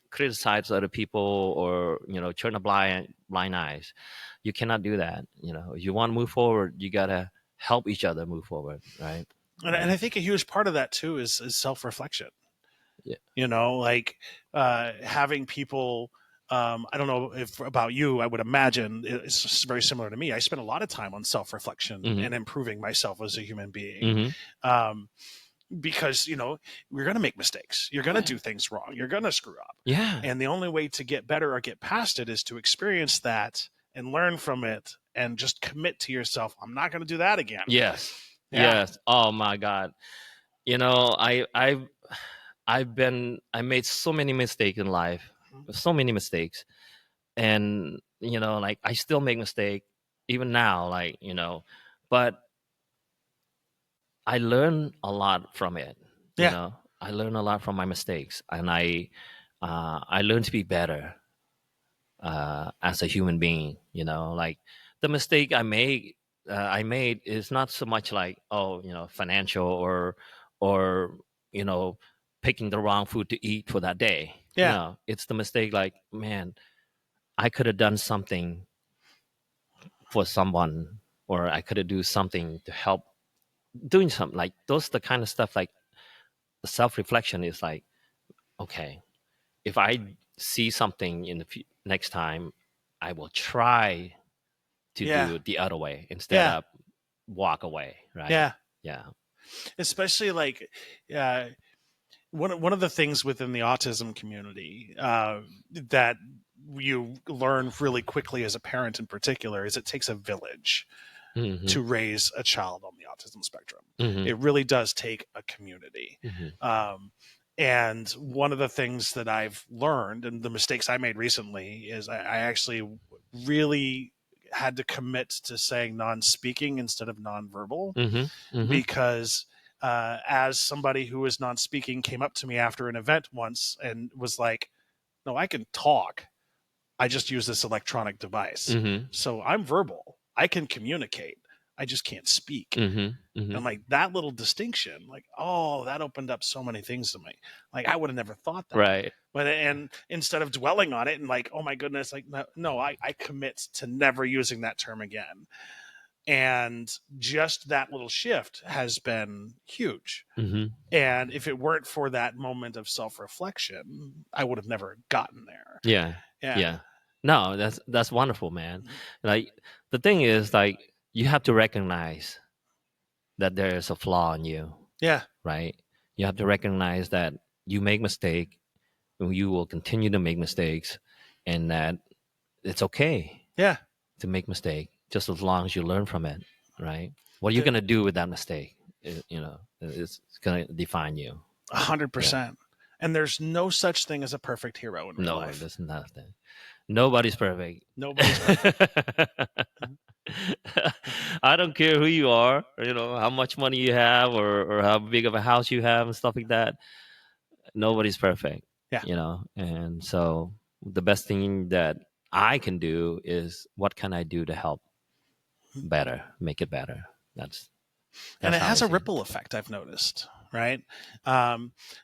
criticize other people, or, you know, turn a blind eyes. You cannot do that. You know, if you want to move forward, you gotta help each other move forward, right? And I think a huge part of that too is self-reflection. Yeah. You know, like having people. I don't know if about you. I would imagine it's very similar to me. I spend a lot of time on self-reflection and improving myself as a human being. Because, you know, we're going to make mistakes. You're going to do things wrong. You're going to screw up. Yeah. And the only way to get better or get past it is to experience that and learn from it and just commit to yourself. I'm not going to do that again. Yes. Yeah. Yes. Oh my God. You know, I made so many mistakes in life, so many mistakes. And, you know, like I still make mistakes even now, like, you know, but I learn a lot from it. You know, I learn a lot from my mistakes, and I learn to be better as a human being. You know, like the mistake I made is not so much like, oh, you know, financial or you know, picking the wrong food to eat for that day. Yeah. No, it's the mistake like, man, I could have done something for someone, or I could have do something to help doing something, like those the kind of stuff, like the self-reflection is like, okay, if I see something in the next time, I will try to do it the other way instead of walk away, right? Yeah. Especially like one of the things within the autism community that you learn really quickly as a parent in particular is it takes a village to raise a child on the autism spectrum. It really does take a community. And one of the things that I've learned, and the mistakes I made recently, is I actually really had to commit to saying non-speaking instead of non-verbal, because as somebody who is non-speaking came up to me after an event once and was like, no, I can talk. I just use this electronic device. So I'm verbal. I can communicate. I just can't speak. And like that little distinction, like, oh, that opened up so many things to me. Like I would have never thought that. Right. But and instead of dwelling on it and like, oh my goodness, like no, I commit to never using that term again. And just that little shift has been huge. And if it weren't for that moment of self-reflection, I would have never gotten there. Yeah. No, that's wonderful, man. Like the thing is, like, you have to recognize that there is a flaw in you. Yeah. Right. You have to recognize that you make mistake, and you will continue to make mistakes, and that it's okay. Yeah. To make mistake, just as long as you learn from it. Right. What are you gonna do with that mistake? You know, it's gonna define you. 100%. And there's no such thing as a perfect hero in real life. No, there's nothing. Nobody's perfect. Nobody's perfect. I don't care who you are, you know, how much money you have, or how big of a house you have and stuff like that. Nobody's perfect. Yeah. You know, and so the best thing that I can do is, what can I do to help better, make it better? That's and it has a ripple effect, I've noticed. right?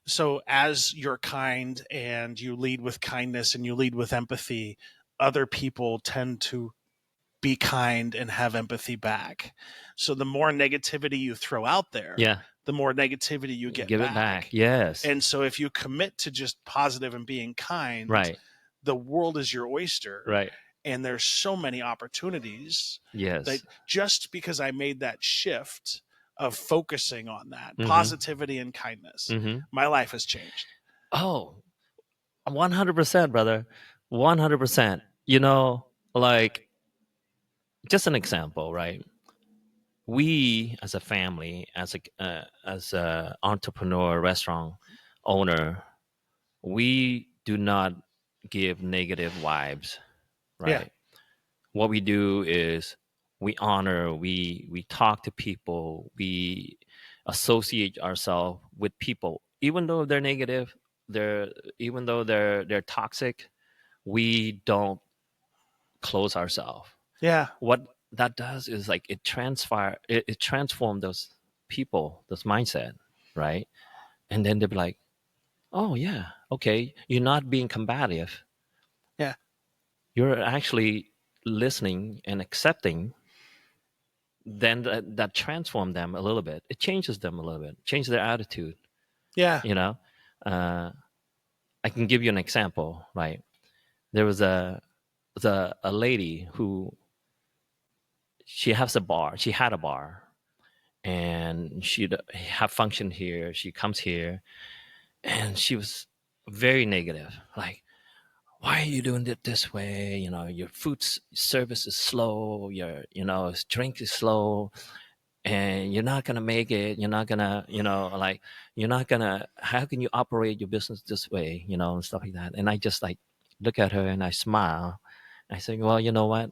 So as you're kind and you lead with kindness and you lead with empathy, other people tend to be kind and have empathy back. So the more negativity you throw out there, Yeah. the more negativity you get Give it back. Yes. And so if you commit to just positive and being kind, Right. the world is your oyster. Right. And there's so many opportunities that Yes. just because I made that shift of focusing on that Mhm. positivity and kindness, Mhm. my life has changed. Oh, 100%, brother. 100%. You know, like, just an example, right? We as a family, as a entrepreneur, restaurant owner, we do not give negative vibes, Yeah. right? What we do is we honor, we talk to people, we associate ourselves with people, even though they're negative, they're even though they're toxic, we don't close ourselves. Yeah. What that does is like it transform those people, those mindset, right? And then they'll be like, oh yeah, okay, you're not being combative, Yeah. you're actually listening and accepting. Then that transform them a little bit, it changes them a little bit, change their attitude, Yeah. you know. I can give you an example, right? There was a lady who, she had a bar, and she'd have function here, she comes here, and she was very negative, like, why are you doing it this way? You know, your service is slow, your, you know, drink is slow, and you're not gonna make it, you're not gonna, you know, like, you're not gonna, how can you operate your business this way, you know, and stuff like that. And I just like look at her and I smile. I say, well, you know what,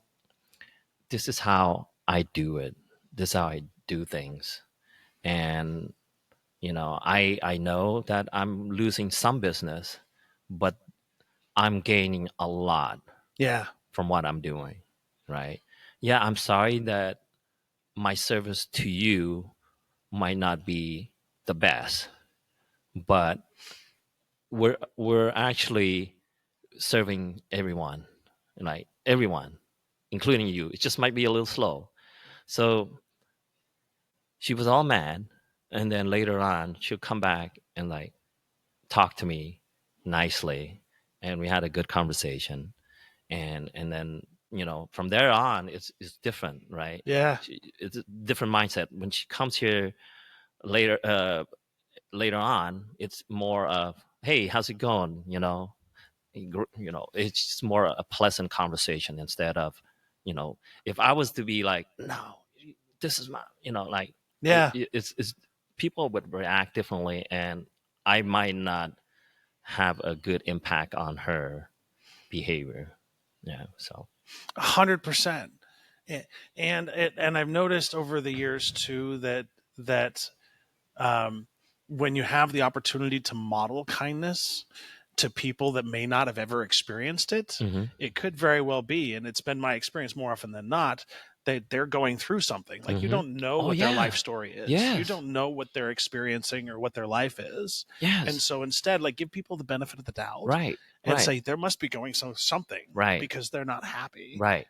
this is how I do it, this is how I do things. And you know, I know that I'm losing some business, but I'm gaining a lot Yeah. from what I'm doing, right? Yeah, I'm sorry that my service to you might not be the best, but we're actually serving everyone, like everyone, including you. It just might be a little slow. So she was all mad, and then later on she'll come back and like talk to me nicely, and we had a good conversation. And then, you know, from there on it's different, right? Yeah. It's a different mindset when she comes here later. Later on, it's more of, hey, how's it going, you know? You know, it's just more a pleasant conversation instead of, you know, if I was to be like, no, this is my, you know, like, Yeah. it's people would react differently, and I might not have a good impact on her behavior. Yeah. So 100%. And I've noticed over the years too that um, when you have the opportunity to model kindness to people that may not have ever experienced it, mhm, it could very well be, and it's been my experience more often than not, that they're going through something. Like you mhm. don't know Oh what their life yeah. story is. You Yes. don't know what they're experiencing or what their life is. And Yes. so instead, like give people the benefit of the doubt Right. and Right. say there must be going something Right. because they're not happy. Right.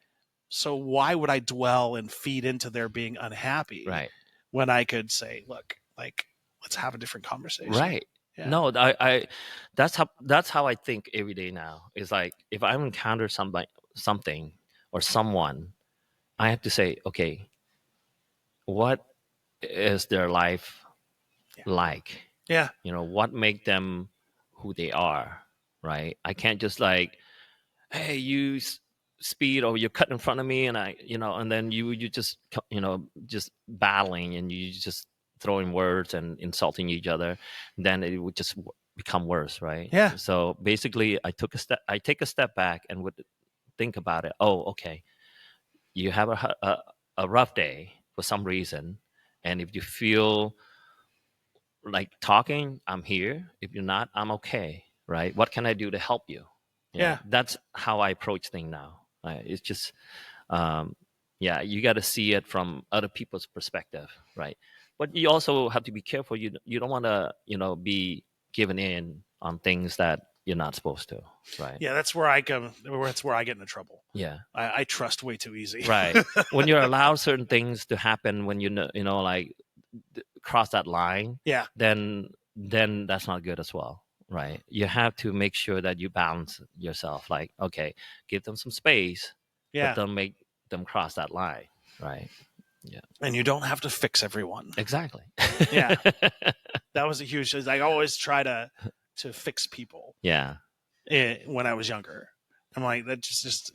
So why would I dwell and feed into their being unhappy Right. when I could say, look, like let's have a different conversation. Right. Yeah. No, that's how I think every day now. Is like if I encounter something or someone, I have to say, okay, what is their life Yeah. like? Yeah. You know, what make them who they are, right? I can't just like, hey, you speed, or you cut in front of me, and I, you know, and then you just, you know, just battling, and you just throwing words and insulting each other, then it would just become worse, right? Yeah. So basically I take a step back and would think about it. Oh, okay, you have a rough day for some reason, and if you feel like talking, I'm here. If you're not, I'm okay, right? What can I do to help you? Yeah, Yeah. that's how I approach things now. It's just, um, Yeah, you got to see it from other people's perspective, right? But you also have to be careful. You don't want to be given in on things that you're not supposed to, right? Yeah, that's where I go. That's where I get into trouble. Yeah, I trust way too easy. right. When you're allowed certain things to happen, when like cross that line, Yeah, then that's not good as well, right? You have to make sure that you balance yourself. Like, okay, give them some space, but yeah. don't make them cross that line, right? Yeah, And you don't have to fix everyone. exactly. Yeah, that was a huge. I always try to fix people. Yeah, When I was younger, I'm like that. Just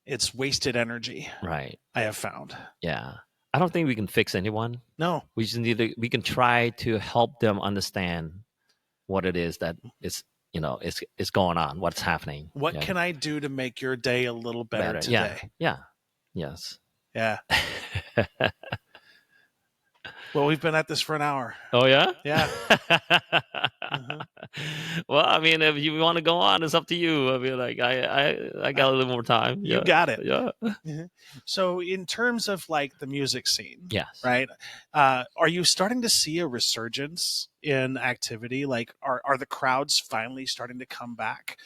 it's wasted energy. right. I have found. Yeah, I don't think we can fix anyone. No. We just need to. We can try to help them understand what it is that it's going on, what's happening. What Yeah. can I do to make your day a little better today? Yeah. Yes. Yeah. Well, we've been at this for an hour. Oh yeah. Yeah. Mm-hmm. Well, I mean, if you want to go on, it's up to you. I mean, like I got a little more time. You got it. Yeah. Mm-hmm. So, in terms of like the music scene, Yes. right? Are you starting to see a resurgence in activity? Like, are the crowds finally starting to come back?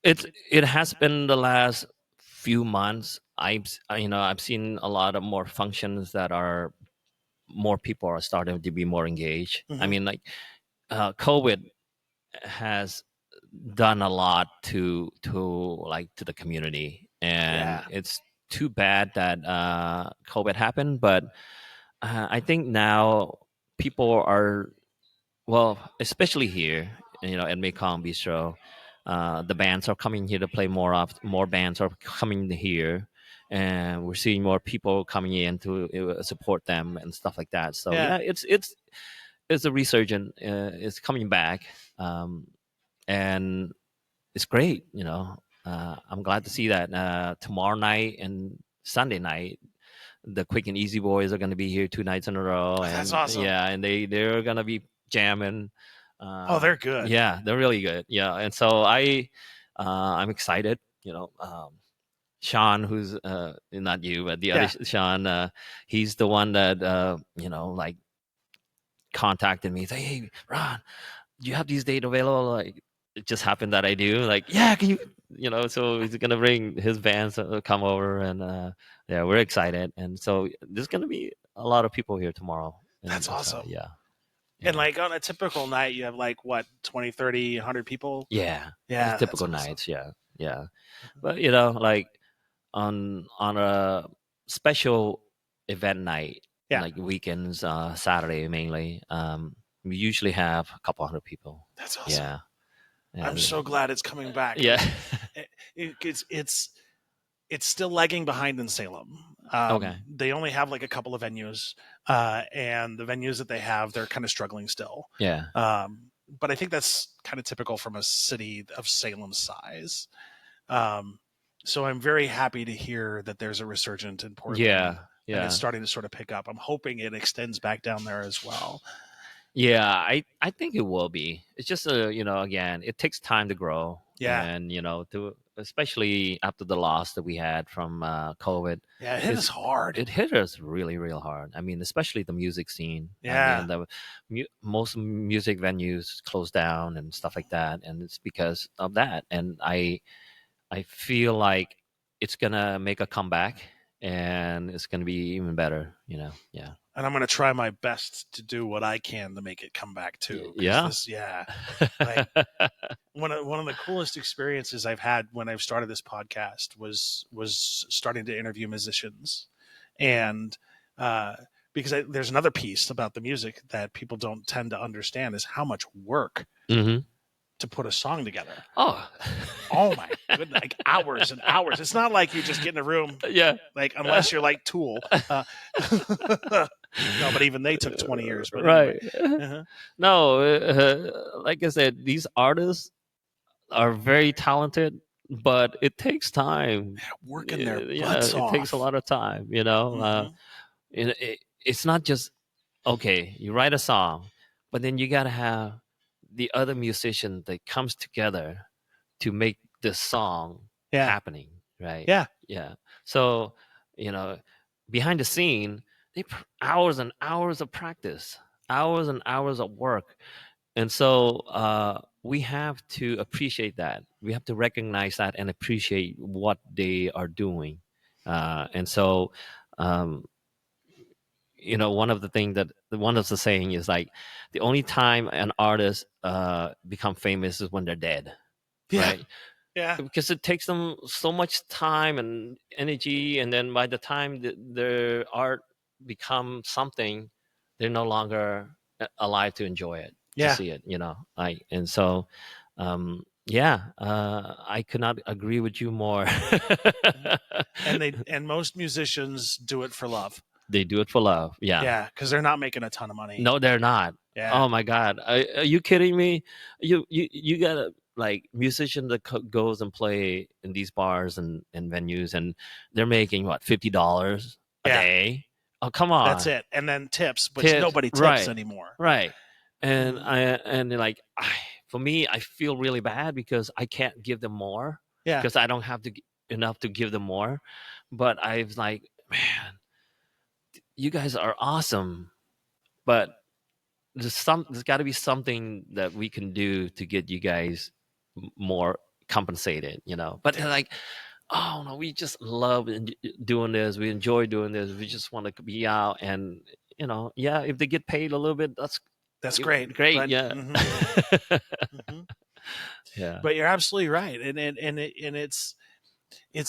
It has been the last few months. I've seen a lot of more functions that are more people are starting to be more engaged. I Mhm. mean, like COVID has done a lot to the community, and Yeah. it's too bad that COVID happened. But I think now people are, well, especially here, at Mekong Bistro, the bands are coming here to play more. More bands are coming here, and we're seeing more people coming in to support them and stuff like that. So Yeah. yeah, it's a resurgent. It's coming back, and it's great. I'm glad to see that. Tomorrow night and Sunday night, the Quick and Easy Boys are going to be here 2 nights in a row, and That's awesome. yeah, and they're going to be jamming. Oh, they're good. Yeah, they're really good. Yeah, and so I'm excited. Shawn, who's not you, but the Yeah. other Shawn, he's the one that like contacted me. Say, hey, Ron, do you have these dates available? Like, it just happened that I do. Like, yeah, can you? So he's gonna bring his bands come over, and yeah, we're excited. And so there's gonna be a lot of people here tomorrow. That's so, awesome. Yeah. And like on a typical night, you have like what, 20, 30, 100 people? Yeah. Yeah. Typical that's awesome. nights. Yeah. Yeah. But like on a special event night, Yeah. like weekends, Saturday mainly, we usually have a couple hundred people. That's awesome. Yeah. I'm so glad it's coming back. Yeah. It's still lagging behind in Salem. Okay. They only have like a couple of venues, and the venues that they have, they're kind of struggling still. Yeah. But I think that's kind of typical from a city of Salem's size. So I'm very happy to hear that there's a resurgence in Portland. Yeah. Yeah. And it's starting to sort of pick up. I'm hoping it extends back down there as well. Yeah, I think it will be. It's just again, it takes time to grow. Yeah. And to especially after the loss that we had from COVID. Yeah, it hit us hard. It hit us really, real hard. I mean, especially the music scene. Yeah. I mean, most music venues closed down and stuff like that, and it's because of that. And I feel like it's gonna make a comeback, and it's gonna be even better. Yeah. And I'm going to try my best to do what I can to make it come back too. Yeah. Like, one of the coolest experiences I've had when I've started this podcast was starting to interview musicians, and because there's another piece about the music that people don't tend to understand is how much work to put a song together. Oh my goodness, like hours and hours. It's not like you just get in a room, yeah, like unless you're like Tool. No, but even they took 20 years. But right. Anyway. No, like I said, these artists are very talented, but it takes time. Working their butts off. It takes a lot of time. It's not just okay. You write a song, but then you gotta have the other musician that comes together to make this song happening, right? Yeah. Yeah. So, behind the scene, hours and hours of practice, hours and hours of work. And so we have to appreciate that. We have to recognize that and appreciate what they are doing. And so, um, one of the things that one of the saying is like, the only time an artist become famous is when they're dead, Yeah. right? Yeah. Because it takes them so much time and energy, and then by the time their art becomes something, they're no longer alive to enjoy it, to Yeah. see it, like. And so yeah, I could not agree with you more. And most musicians do it for love. They do it for love. Yeah. Yeah, because they're not making a ton of money. No, they're not. Yeah. Oh my God, are you kidding me? You gotta, like, musician that goes and play in these bars and venues, and they're making what, $50 a Yeah. day? Oh, come That's on. it. And then tips, which Tips, nobody tips right, anymore. right. And Mhm. for me, I feel really bad because I can't give them more, Yeah. because I don't have enough to give them more. But I was like, man, you guys are awesome, but there's got to be something that we can do to get you guys more compensated, but they're like, oh no, we just love doing this, we enjoy doing this, we just want to be out. And yeah, if they get paid a little bit, That's great. great. But, Yeah. mhm. Yeah. But you're absolutely right. And it's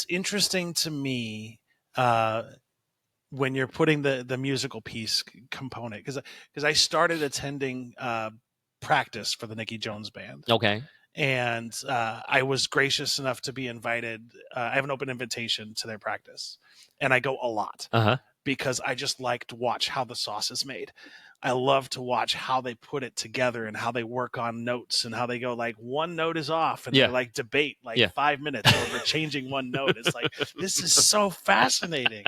interesting to me when you're putting the musical piece component, because I started attending practice for the Nicky Jones band. Okay. And I was gracious enough to be invited. I have an open invitation to their practice, and I go a lot Uh-huh. because I just like to watch how the sauce is made. I love to watch how they put it together and how they work on notes and how they go, like, one note is off, and Yeah. they like debate like Yeah. 5 minutes over changing one note. It's like, this is so fascinating.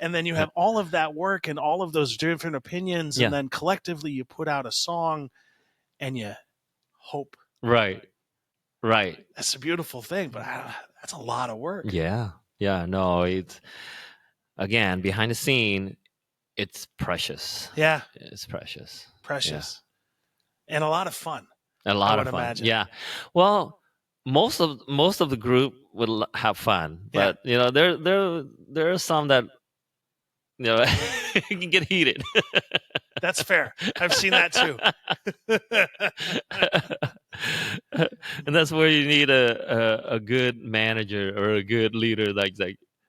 And then you have all of that work and all of those different opinions, Yeah. and then collectively you put out a song and you hope. Right. That's a beautiful thing, but that's a lot of work. Yeah. No, it's, again, behind the scene, it's precious. Yeah. It's precious. And a lot of fun. A lot would of fun. imagine. Yeah. Well, most of the group would have fun, Yeah. but there are some that can get heated. That's fair. I've seen that too. And that's where you need a good manager or a good leader, like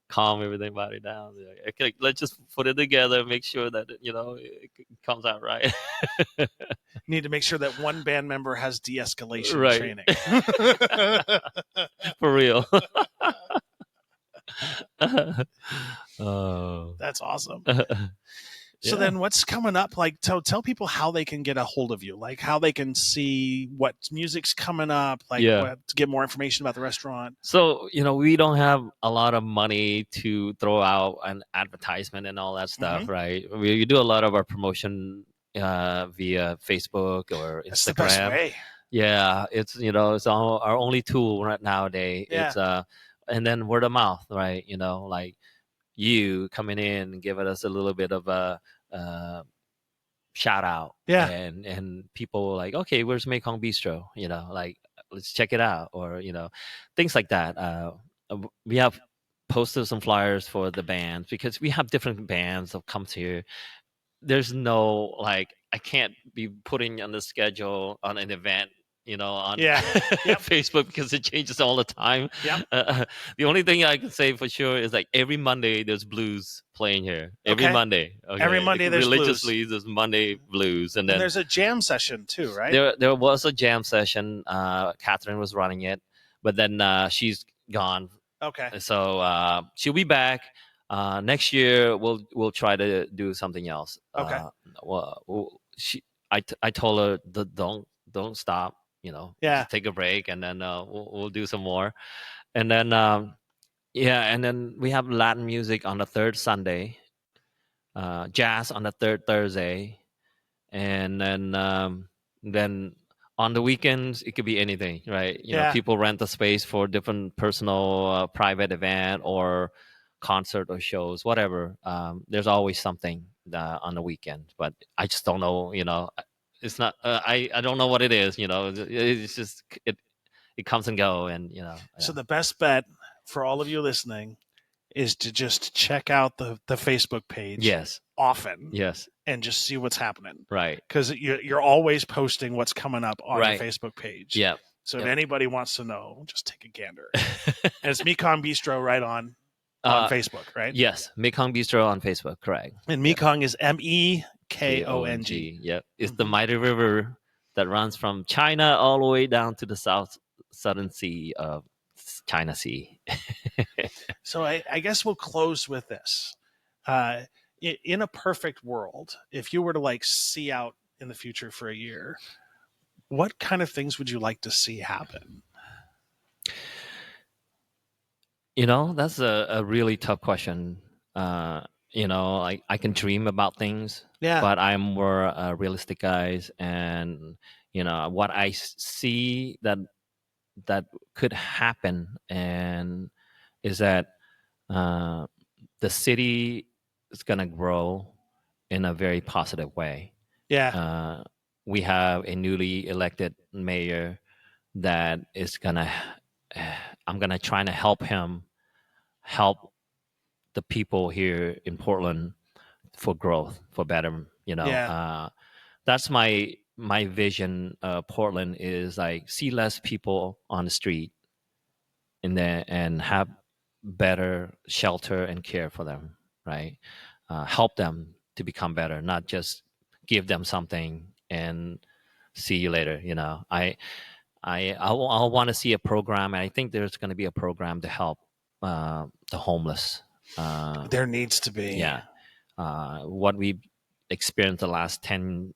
calm everybody down. Like, okay, let's just put it together, make sure that it comes out right. Need to make sure that one band member has de-escalation Right. training. For real. Oh. That's awesome. Yeah. So then what's coming up? Like, tell people how they can get a hold of you, like how they can see what music's coming up, like Yeah. to get more information about the restaurant. So, we don't have a lot of money to throw out an advertisement and all that stuff, right? We do a lot of our promotion via Facebook or Instagram. That's the best way. Yeah, it's it's our only tool right nowadays. Yeah. It's and then word of mouth, right? Like you coming in and giving us a little bit of a shout out. Yeah. And people like, okay, where's Mekong Bistro? Like, let's check it out, or things like that. We have posted some flyers for the bands because we have different bands that comes here. There's no, like, I can't be putting on the schedule on an event on Facebook, because it changes all the time. The only thing I can say for sure is, like, every Monday there's blues playing here. Every Monday. Okay? Every Monday there's religiously there's Monday blues, and then there's a jam session too, right? there was a jam session. Catherine was running it, but then she's gone. Okay. So she'll be back. Next year we'll try to do something else. Okay. I told her, don't stop. Yeah. Just take a break, and then we'll do some more. And then and then we have Latin music on the third Sunday, jazz on the third Thursday, and then On the weekends, it could be anything, right? Yeah. People rent the space for different personal, private event or concert or shows, whatever. There's always something on the weekend, but I just don't know. It's not. I don't know what it is. It's just it comes and go, and So yeah. the best bet for all of you listening is to just check out the Facebook page Yes. often Yes. and just see what's happening. Right. Because you're always posting what's coming up on Right. your Facebook page. Yeah. So if Yep. anybody wants to know, just take a gander. And it's Mekong Bistro right on Facebook, right? Yes, Mekong Bistro on Facebook, correct. And Mekong is Mekong. Yep, it's the mighty river that runs from China all the way down to the southern sea of China Sea. So I guess we'll close with this. In a perfect world, if you were to like see out in the future for a year, what kind of things would you like to see happen? That's a really tough question. I can dream about things, Yeah. but I'm more realistic guys, and what I see that could happen, and is that the city is going to grow in a very positive way. Yeah. We have a newly elected mayor that is gonna. I'm gonna try to help him help the people here in Portland for growth, for better. Yeah. That's my vision. Portland is like see less people on the street, and have better shelter and care for them. Right, help them to become better, not just give them something and see you later. I want to see a program, and I think there's going to be a program to help the homeless. There needs to be. Yeah. What we experienced the last 10,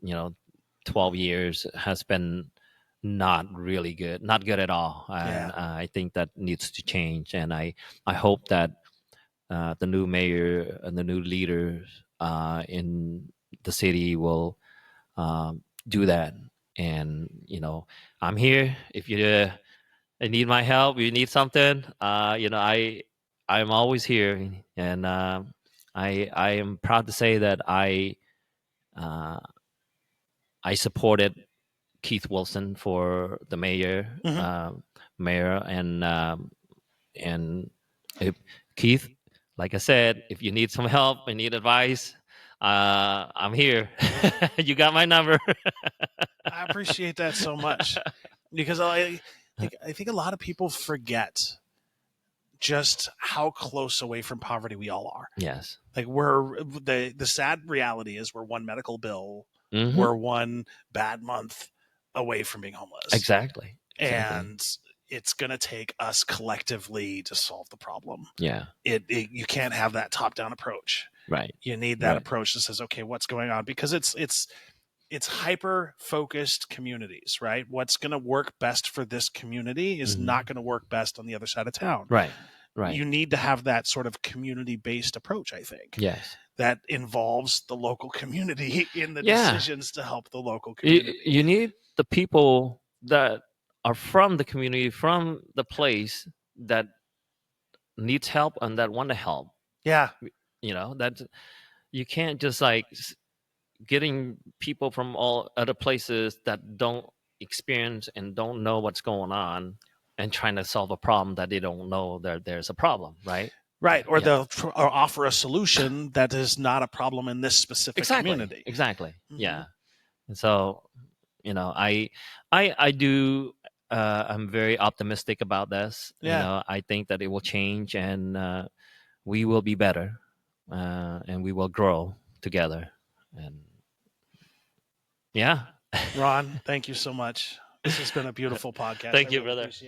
12 years has been not really good, not good at all. And I think that needs to change. And I hope that the new mayor and the new leaders in the city will do that. And, I'm here. If you need my help, you need something, I'm always here. And I am proud to say that uh, I supported Keith Wilson for the mayor, and Keith, like I said, if you need some help and need advice, I'm here. You got my number. I appreciate that so much because I think a lot of people forget just how close away from poverty we all are. Yes. Like the sad reality is we're one medical bill, Mm-hmm. we're one bad month away from being homeless. Exactly. And it's going to take us collectively to solve the problem. Yeah. You can't have that top-down approach. Right. You need that approach that says, okay, what's going on? Because it's hyper-focused communities, right? What's going to work best for this community is not going to work best on the other side of town. Right. Right. You need to have that sort of community-based approach, I think. Yes. That involves the local community in the decisions to help the local community. You need the people that are from the community, from the place, that needs help and that want to help. Yeah. That you can't just like getting people from all other places that don't experience and don't know what's going on and trying to solve a problem that they don't know that there's a problem, right? Right. Or they'll offer a solution that is not a problem in this specific community. Exactly. Mm-hmm. Yeah. And so, I do, I'm very optimistic about this. Yeah. I think that it will change, and we will be better, and we will grow together. And yeah. Ron, thank you so much. This has been a beautiful podcast. Thank you, brother.